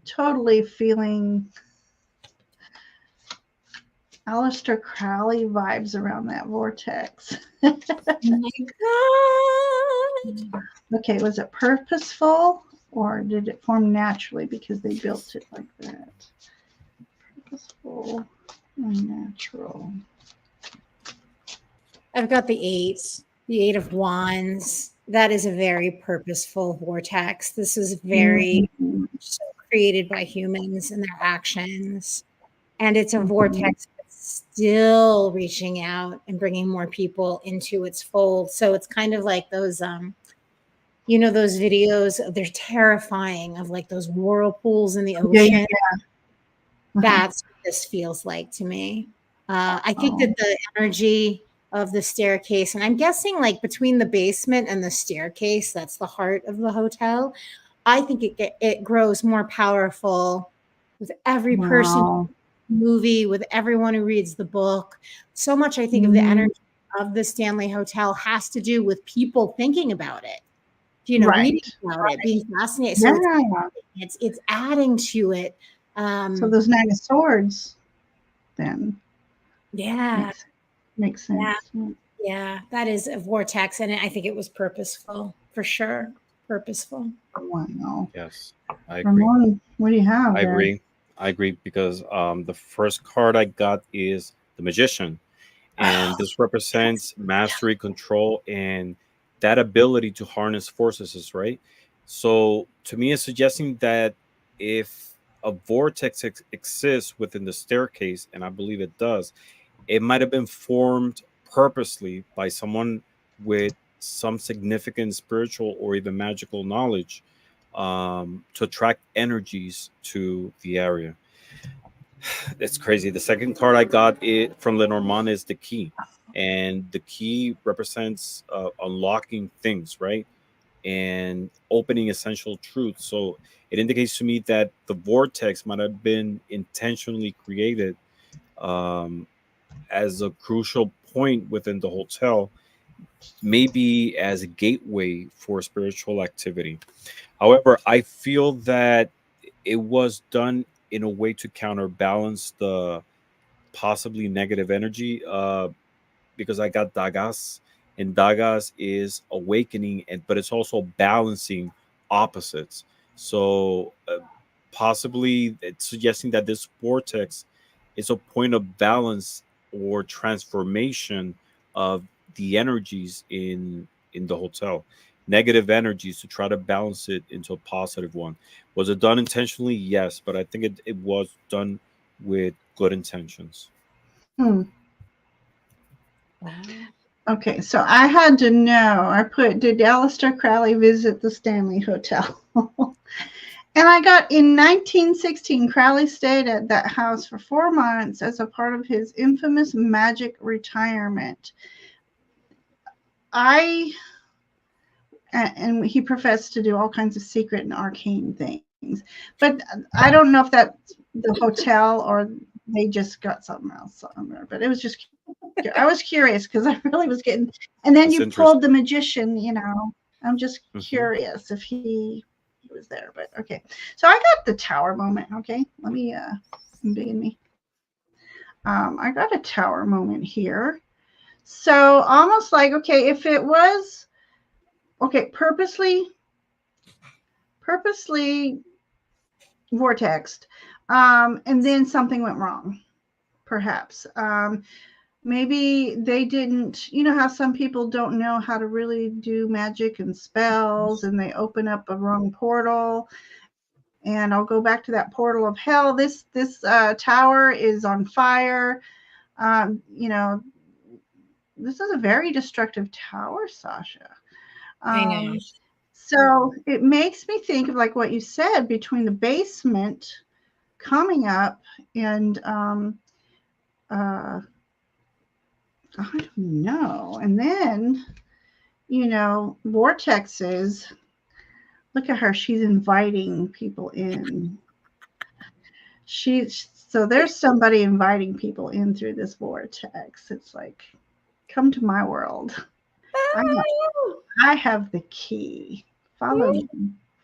Totally feeling Aleister Crowley vibes around that vortex.
Oh my God.
Okay, was it purposeful or did it form naturally because they built it like that? Purposeful and natural.
I've got the 8, the 8 of Wands. That is a very purposeful vortex. This is very so created by humans and their actions. And it's a vortex that's still reaching out and bringing more people into its fold. So it's kind of like those, those videos, they're terrifying, of like those whirlpools in the ocean.
Yeah.
That's what this feels like to me. I think that the energy of the staircase, and I'm guessing like between the basement and the staircase, that's the heart of the hotel. I think it grows more powerful with every person movie, with everyone who reads the book. So much, I think, of the energy of the Stanley Hotel has to do with people thinking about it, reading about it, being fascinated. So it's adding to it.
So those 9 of Swords, then.
Yeah.
Makes sense.
Yeah, that is a vortex, and I think it was purposeful, for sure. Purposeful.
Wow.
Yes, I agree.
Ramon, what do you have?
I agree because the first card I got is the Magician, and this represents mastery, control, and that ability to harness forces, is right. So to me, it's suggesting that if a vortex exists within the staircase, and I believe it does, it might have been formed purposely by someone with some significant spiritual or even magical knowledge to attract energies to the area. It's crazy. The second card I got it from Lenormand is the key, and the key represents unlocking things, right, and opening essential truths. So it indicates to me that the vortex might have been intentionally created as a crucial point within the hotel, maybe as a gateway for spiritual activity. However, I feel that it was done in a way to counterbalance the possibly negative energy, because I got Dagas, and Dagas is awakening, but it's also balancing opposites. So possibly it's suggesting that this vortex is a point of balance or transformation of the energies in the hotel. negative energies to try to balance it into a positive one. Was it done intentionally? Yes, but I think it was done with good intentions.
Hmm.
Wow.
Okay, so I had to know. I put, did Aleister Crowley visit the Stanley Hotel? And I got, in 1916, Crowley stayed at that house for 4 months as a part of his infamous magic retirement. And he professed to do all kinds of secret and arcane things. But I don't know if that's the hotel or they just got something else on there. But it was just, I was curious because I really was getting, and then
That's
you pulled the magician, you know. I'm just curious if he was there. But okay. So I got the tower moment. Okay. Let me begin me. I got a tower moment here. So almost like, okay, if it was, okay, purposely vortexed, and then something went wrong, perhaps. Maybe they didn't, you know how some people don't know how to really do magic and spells, and they open up a wrong portal. And I'll go back to that portal of hell. This tower is on fire. You know, this is a very destructive tower, Sasha.
I know.
So it makes me think of like what you said, between the basement coming up and I don't know. And then, you know, vortexes. Look at her. She's inviting people in. So there's somebody inviting people in through this vortex. It's like, come to my world. I have the key. Follow me.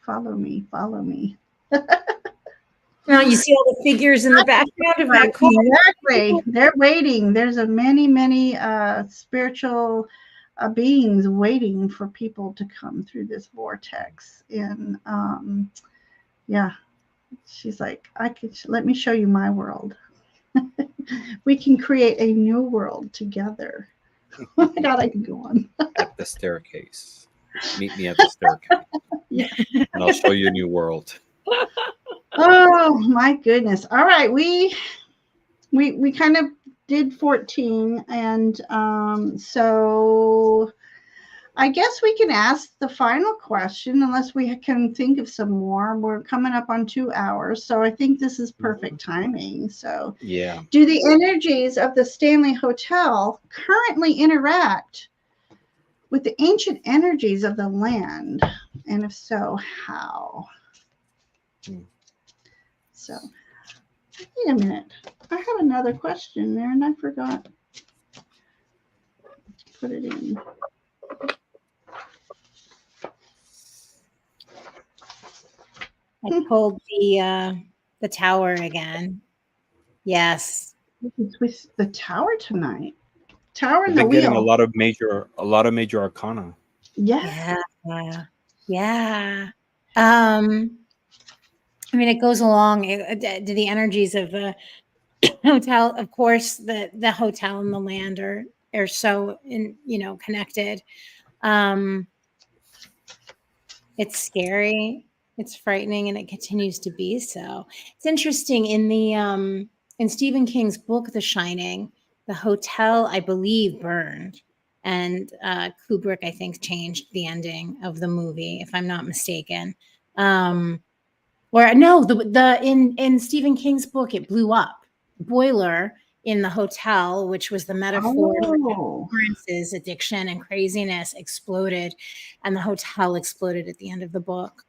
Follow me. Follow me.
Now you see all the figures in the background of that card.
Exactly. They're waiting. There's a many spiritual beings waiting for people to come through this vortex. And yeah, she's like, let me show you my world. We can create a new world together. Oh my God, I can go on.
At the staircase. Meet me at the staircase.
Yeah.
And I'll show you a new world.
Oh my goodness. All right. We kind of did 14. And so I guess we can ask the final question, unless we can think of some more. We're coming up on 2 hours. So I think this is perfect timing. So
yeah.
Do the energies of the Stanley Hotel currently interact with the ancient energies of the land? And if so, how? So, wait a minute. I had another question there and I forgot. Put it in.
I pulled the tower again. Yes.
It's with the tower tonight. Tower and
They're
the
getting
wheel.
a lot of major arcana.
Yeah.
Yeah. I mean, it goes along to the energies of the hotel. Of course, the hotel and the land are so connected. It's scary, it's frightening, and it continues to be so. It's interesting in the in Stephen King's book, The Shining, the hotel, I believe, burned, and Kubrick, I think, changed the ending of the movie, if I'm not mistaken. Or no, the in Stephen King's book, it blew up. The boiler in the hotel, which was the metaphor for Lawrence's addiction and craziness, exploded, and the hotel exploded at the end of the book.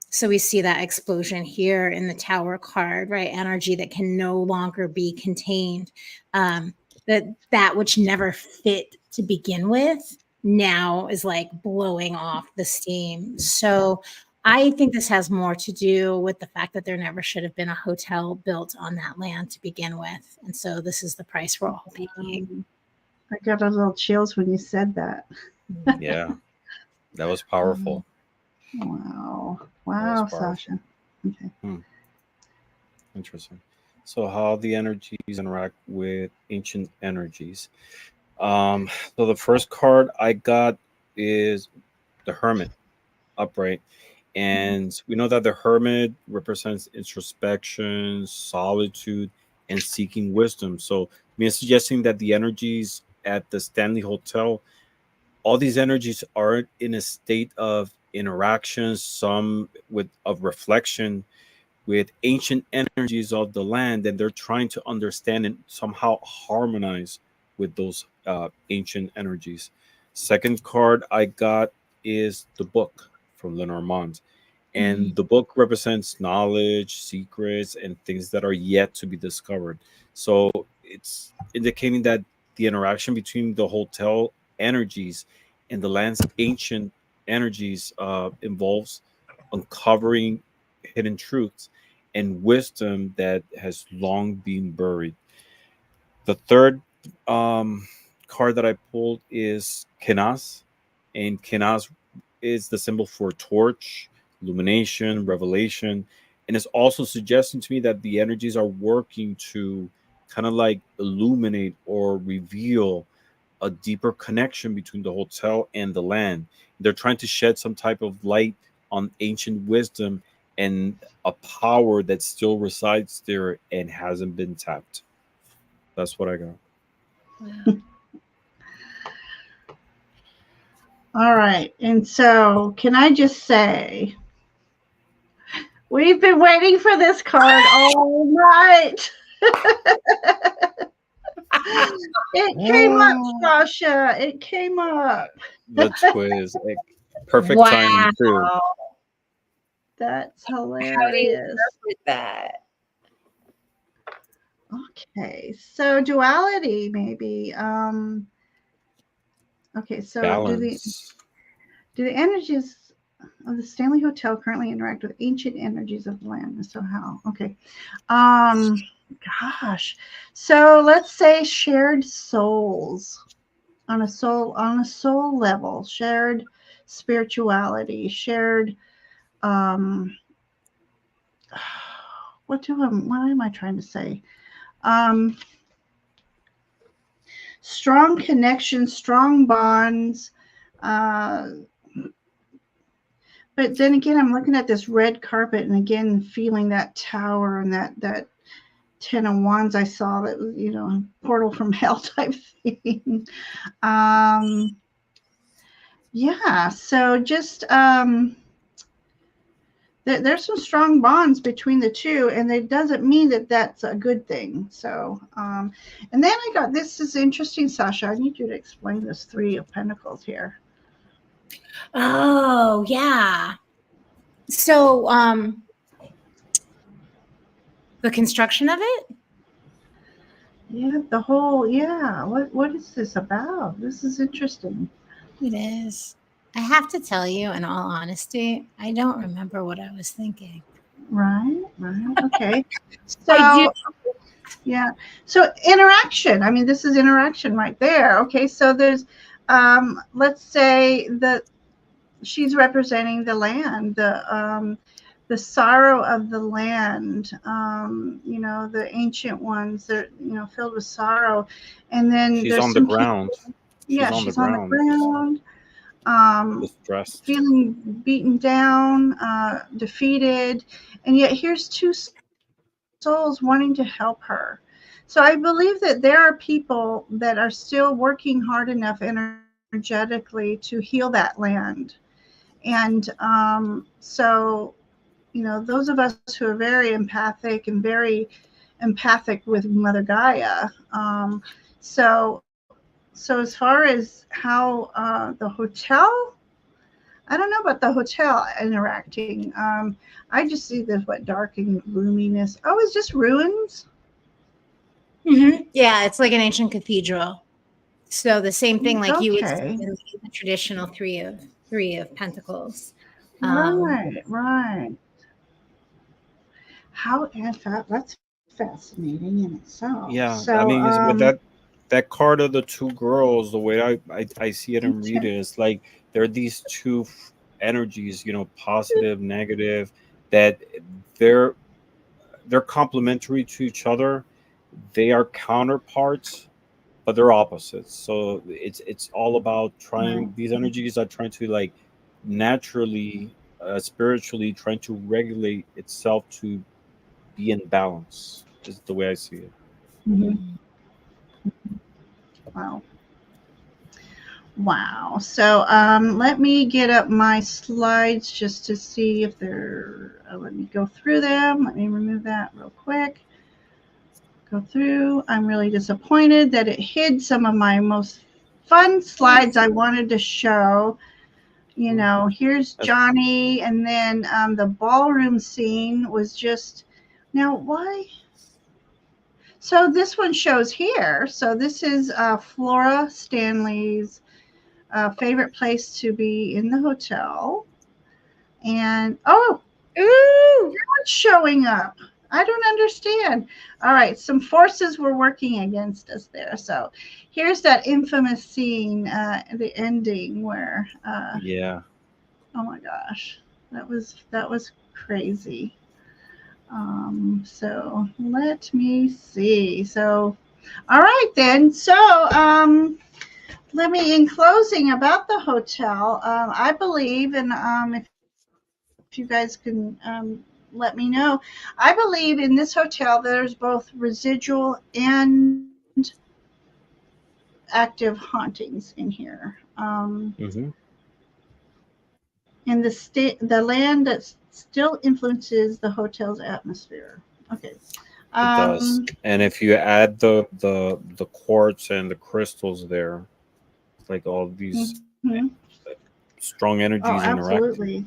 So we see that explosion here in the tower card, right? Energy that can no longer be contained. That which never fit to begin with now is like blowing off the steam. So I think this has more to do with the fact that there never should have been a hotel built on that land to begin with. And so this is the price we're all paying.
I got a little chills when you said that.
Yeah, that was powerful.
Wow, powerful. Sasha. Okay.
Interesting. So how the energies interact with ancient energies. So the first card I got is the Hermit upright. And we know that the Hermit represents introspection, solitude, and seeking wisdom. So, me suggesting that the energies at the Stanley Hotel, all these energies are in a state of interaction, some with of reflection with ancient energies of the land, and they're trying to understand and somehow harmonize with those ancient energies. Second card I got is the book from Lenormand. And the book represents knowledge, secrets, and things that are yet to be discovered. So it's indicating that the interaction between the hotel energies and the land's ancient energies involves uncovering hidden truths and wisdom that has long been buried. The third card that I pulled is Kenas, and Kenas is the symbol for torch, illumination, revelation, and it's also suggesting to me that the energies are working to kind of like illuminate or reveal a deeper connection between the hotel and the land. They're trying to shed some type of light on ancient wisdom and a power that still resides there and hasn't been tapped. That's what I got.
Wow.
All right. And so, can I just say, we've been waiting for this card all night. It came up, Sasha. It came up.
The twist, like, perfect
Wow.
timing too.
That's
How do you
hilarious.
interpret that?
Okay, so duality maybe. Okay, so
Balance.
do the energies of the Stanley Hotel currently interact with ancient energies of the land? So how? Okay. Gosh. So let's say shared souls on a soul level, shared spirituality, shared what am I trying to say? Strong connections, strong bonds. But then again, I'm looking at this red carpet and again feeling that tower and that 10 of wands I saw that was, portal from hell type thing. Yeah, so just there's some strong bonds between the two, and it doesn't mean that that's a good thing. So, and then I got, this is interesting, Sasha. I need you to explain this 3 of Pentacles here.
Oh, yeah. So, the construction of it?
Yeah, the whole, yeah. What is this about? This is interesting.
It is. I have to tell you, in all honesty, I don't remember what I was thinking.
Right. Okay.
I
So, yeah. So interaction. I mean, this is interaction right there. Okay. So there's, let's say that she's representing the land, the sorrow of the land. The ancient ones that filled with sorrow, and then
She's
there's
on the
some
ground.
people. Yeah,
On the
she's on the
ground.
ground.
Distressed.
Feeling beaten down, defeated, and yet here's 2 souls wanting to help her. So I believe that there are people that are still working hard enough energetically to heal that land. And so, those of us who are very empathic and very empathic with Mother Gaia. So as far as how the hotel, I don't know about the hotel interacting. I just see this dark and gloominess. Oh, it's just ruins.
Yeah, it's like an ancient cathedral. So the same thing, like you would see
Okay.
in the traditional three of Pentacles.
Right. How that's fascinating in itself.
Yeah,
So,
I mean, it's with that card of the 2 girls, the way I see it and read it, it's like there are these 2 energies, positive, negative, that they're complementary to each other. They are counterparts, but they're opposites. So it's all about trying. These energies are trying to like naturally, spiritually, trying to regulate itself to be in balance. Is the way I see it.
Mhm. Wow. Wow. So let me get up my slides just to see if they're, let me go through them. Let me remove that real quick. Go through. I'm really disappointed that it hid some of my most fun slides I wanted to show. You know, here's Johnny, and then the ballroom scene was just, now why? So this one shows here. So this is Flora Stanley's favorite place to be in the hotel. And, oh,
Ooh.
what's showing up? I don't understand. All right, some forces were working against us there. So here's that infamous scene, the ending where,
Yeah.
oh my gosh, that was crazy. So let me see. So, all right then. So, let me, in closing about the hotel, I believe, and if you guys can let me know, I believe in this hotel there's both residual and active hauntings in here.
Mm-hmm.
And the land that still influences the hotel's atmosphere. Okay.
It does. And if you add the quartz and the crystals there, it's like all these
Mhm.
like, strong
Oh,
energies interacting.
absolutely.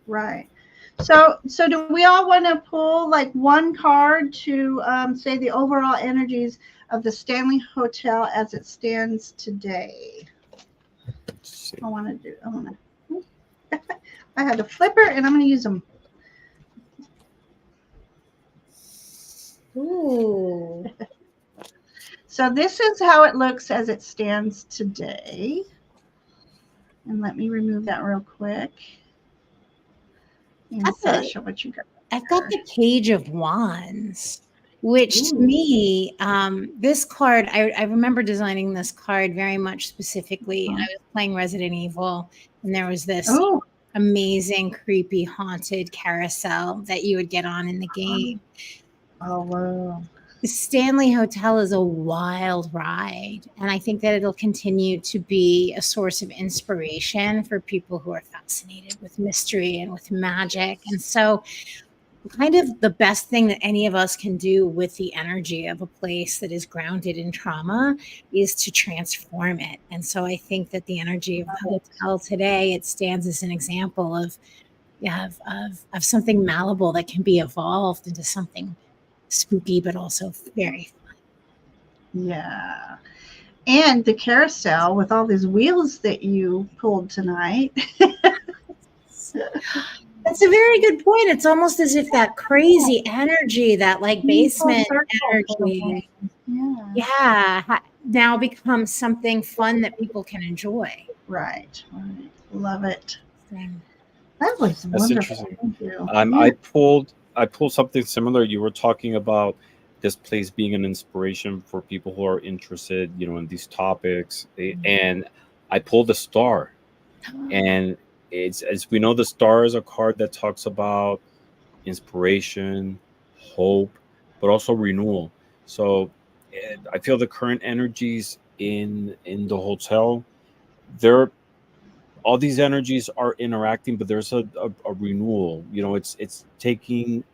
Right. So do we all want to pull like one card to say the overall energies of the Stanley Hotel as it stands today?
Let's see.
I want to. I had a flipper and I'm going to use them.
Ooh.
So this is how it looks as it stands today. And let me remove that real quick. And Sasha, what you got?
I've got the Page of Wands, which to me, this card, I remember designing this card very much specifically. I was playing Resident Evil, and there was this amazing, creepy, haunted carousel that you would get on in the game.
Oh, wow.
The Stanley Hotel is a wild ride, and I think that it'll continue to be a source of inspiration for people who are fascinated with mystery and with magic. And so kind of the best thing that any of us can do with the energy of a place that is grounded in trauma is to transform it. And so I think that the energy of the hotel today, it stands as an example of something malleable that can be evolved into something spooky, but also very fun.
Yeah. And the carousel with all these wheels that you pulled tonight.
That's a very good point. It's almost as if that crazy energy, that like basement energy, now becomes something fun that people can enjoy.
Right. Love it.
Thing.
That was
That's
wonderful.
interesting.
Thank you.
I pulled something similar. You were talking about this place being an inspiration for people who are interested, in these topics. And I pulled a star, and it's, as we know, the star is a card that talks about inspiration, hope, but also renewal. So I feel the current energies in the hotel, they're all these energies are interacting, but there's a renewal. It's taking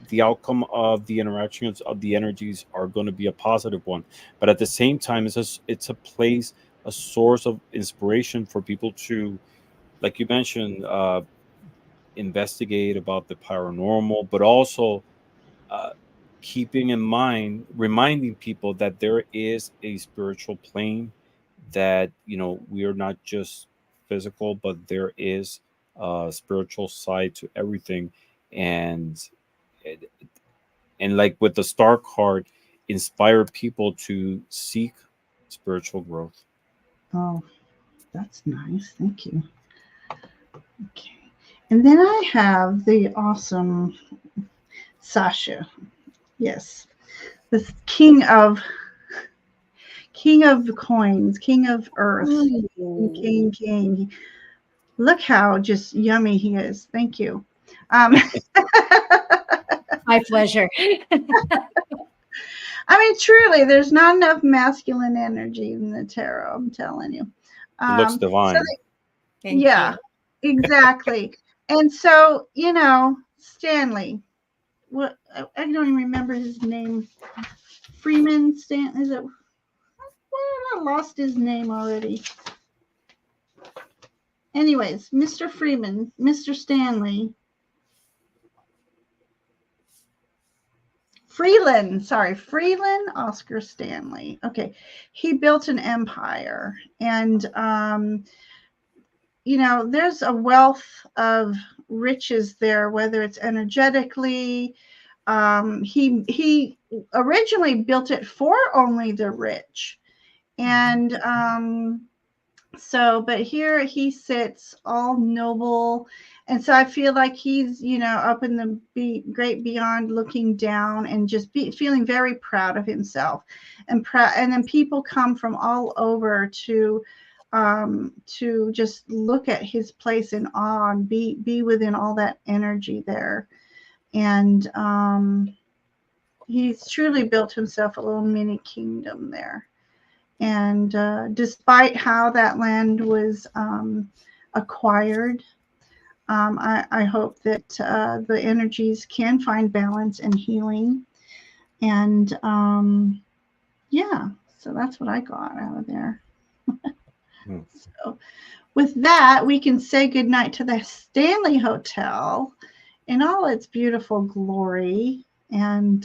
the outcome of the interactions of the energies are going to be a positive one, but at the same time, it's a place, a source of inspiration for people to, like you mentioned, investigate about the paranormal, but also uh, keeping in mind, reminding people that there is a spiritual plane, that we are not just physical, but there is a spiritual side to everything. And and like with the star card, inspire people to seek spiritual growth.
Oh, that's nice. Thank you. Okay. And then I have the awesome Sasha. Yes. The king of King of coins, king of earth,
Ooh.
king. Look how just yummy he is. Thank you.
My pleasure.
I mean, truly, there's not enough masculine energy in the tarot. I'm telling you.
It looks divine.
Thank
yeah,
you.
exactly. And so, Stanley, what I don't even remember his name. Freeman Stan, is it? Well, I lost his name already. Anyways, Mr. Freeman, Mr. Stanley. Freeland Oscar Stanley. Okay. He built an empire, and there's a wealth of riches there, whether it's energetically. He originally built it for only the rich, and but here he sits all noble, and so I feel like he's up in the great beyond, looking down and just feeling very proud of himself, and then people come from all over to just look at his place in awe and be within all that energy there. And he's truly built himself a little mini kingdom there. And despite how that land was acquired, I hope that the energies can find balance and healing. And so that's what I got out of there. So with that, we can say goodnight to the Stanley Hotel in all its beautiful glory. And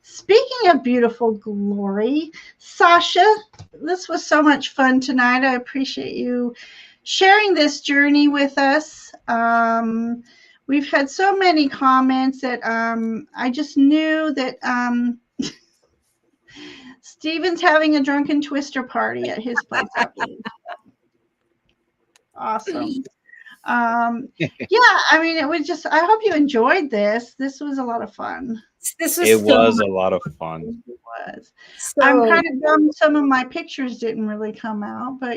speaking of beautiful glory, Sasha, this was so much fun tonight. I appreciate you sharing this journey with us. We've had so many comments that I just knew that Stephen's having a drunken twister party at his place. Awesome. I mean, it was just, I hope you enjoyed this. This was a lot of fun.
It was a lot of fun.
It was. So, I'm kind of bummed some of my pictures didn't really come out, but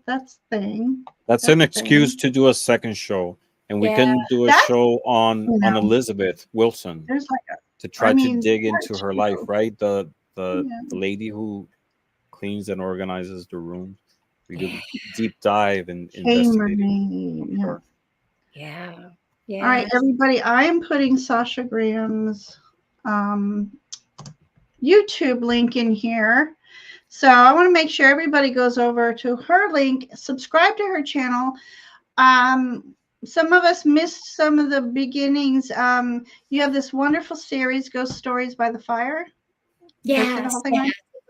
that's the thing.
That's an excuse to do a second show, and we can do a show on Elizabeth Wilson.
There's like
to try to dig into her life, right? The lady who cleans and organizes the room. We do deep dive and investigate.
Yeah.
All right, everybody. I am putting Sasha Graham's YouTube link in here. So I want to make sure everybody goes over to her link, subscribe to her channel. Some of us missed some of the beginnings. You have this wonderful series, Ghost Stories by the Fire.
Yes,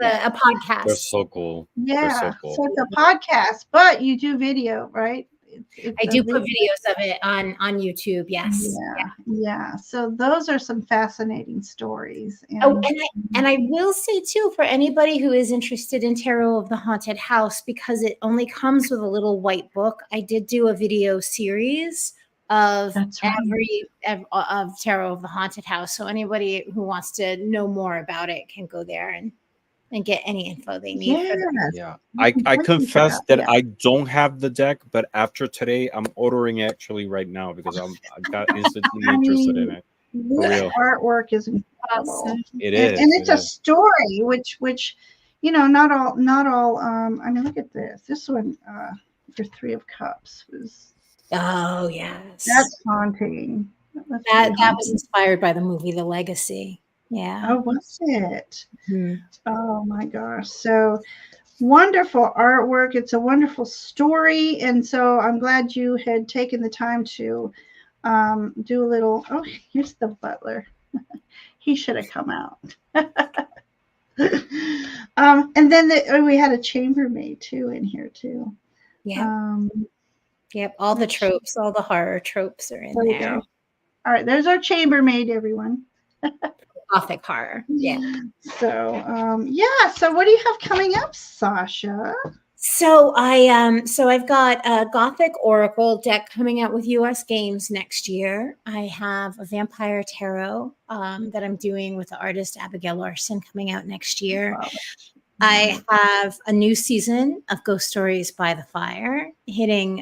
a podcast.
They're so cool.
Yeah, so it's a podcast, but you do video, right?
I do put videos of it on YouTube. Yes.
Yeah. So those are some fascinating stories.
And I will say too, for anybody who is interested in Tarot of the Haunted House, because it only comes with a little white book, I did do a video series of of Tarot of the Haunted House. So anybody who wants to know more about it can go there and get any info they need.
I confess that I don't have the deck, but after today, I'm ordering it actually right now because I got instantly interested in it. For real.
Artwork is incredible.
It is,
and it's a story, which not all. I mean, look at this. This one, your Three of Cups was.
Oh yes,
that's haunting.
That was inspired by the movie The Legacy. Yeah.
Oh, was it? Mm-hmm. Oh my gosh. So wonderful artwork. It's a wonderful story. And so I'm glad you had taken the time to do a little. Oh, here's the butler. He should have come out. And then we had a chambermaid too in here too.
Yeah. Yep. All the tropes, all the horror tropes are in there.
All right. There's our chambermaid, everyone.
Gothic horror. Yeah.
So, so what do you have coming up, Sasha?
So I've got a Gothic Oracle deck coming out with US Games next year. I have a Vampire Tarot that I'm doing with the artist Abigail Larson coming out next year.
Wow.
I have a new season of Ghost Stories by the Fire hitting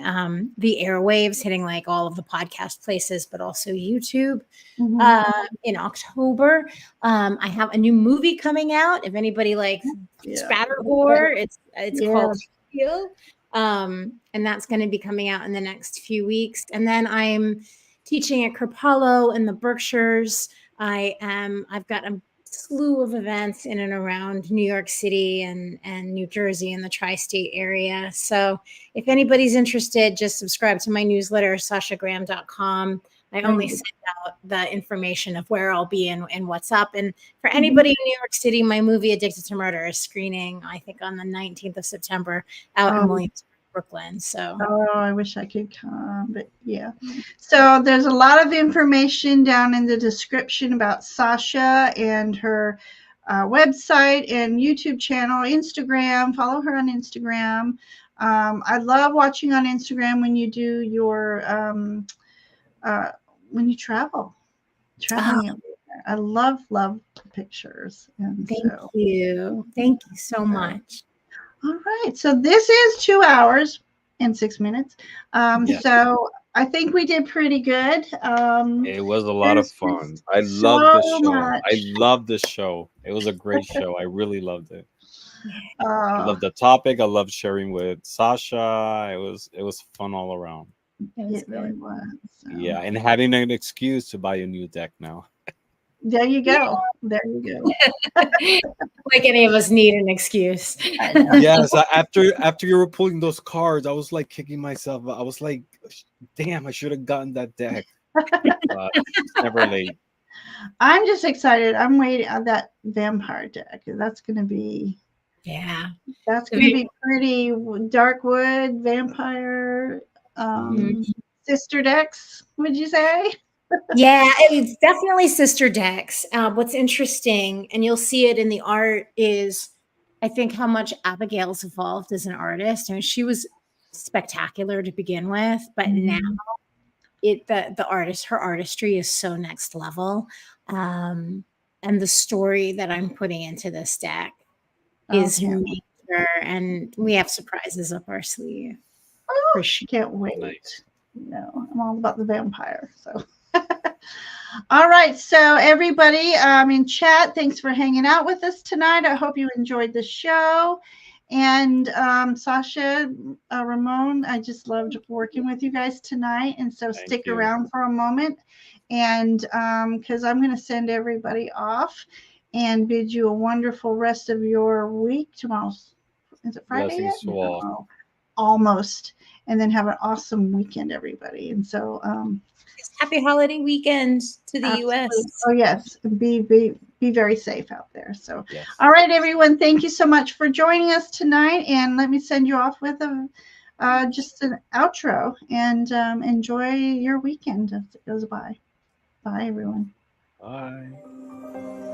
the airwaves, hitting like all of the podcast places, but also YouTube in October. I have a new movie coming out. If anybody likes spatter gore, it's called Heal. And that's going to be coming out in the next few weeks. And then I'm teaching at Kripalu in the Berkshires. I've got a slew of events in and around New York City and New Jersey and the tri-state area. So if anybody's interested, just subscribe to my newsletter, sashagraham.com. I only send out the information of where I'll be and what's up. And for anybody in New York City, my movie Addicted to Murder is screening, I think, on the 19th of September out in Williamsburg, Brooklyn. So
I wish I could come, but yeah. So there's a lot of information down in the description about Sasha and her website and YouTube channel, Instagram. Follow her on Instagram. I love watching on Instagram when you do your when you traveling everywhere. I love the pictures. And
thank you so much.
All right, so this is 2 hours and 6 minutes. So I think we did pretty good.
It was a lot of fun. I love the show. I love the show. It was a great show. I really loved it. I love the topic. I love sharing with Sasha. It was fun all around.
It really was. So.
Yeah, and having an excuse to buy a new deck now.
There you go. There you go.
Like any of us need an excuse.
Yes, after you were pulling those cards, I was like kicking myself. I was like, damn, I should have gotten that deck. But it's never late.
I'm just excited. I'm waiting on that vampire deck. That's going to be that's going to be pretty. Dark wood vampire sister decks, would you say?
Yeah, it's definitely sister decks. What's interesting, and you'll see it in the art, is I think how much Abigail's evolved as an artist. I mean, she was spectacular to begin with, but now her artistry is so next level. And the story that I'm putting into this deck is major, and we have surprises up our sleeve.
For sure. Can't wait. Nice. No, I'm all about the vampire. So. All right, so everybody in chat, thanks for hanging out with us tonight. I hope you enjoyed the show. And Sasha, Ramon, I just loved working with you guys tonight. And so stick around for a moment. And because I'm going to send everybody off and bid you a wonderful rest of your week. Tomorrow's, is it Friday yet? No, almost. And then have an awesome weekend, everybody. And so
happy holiday weekend to the US.
Oh yes, be very safe out there. So all right, everyone, thank you so much for joining us tonight, and let me send you off with a just an outro, and enjoy your weekend as it goes by. Bye, everyone.
Bye.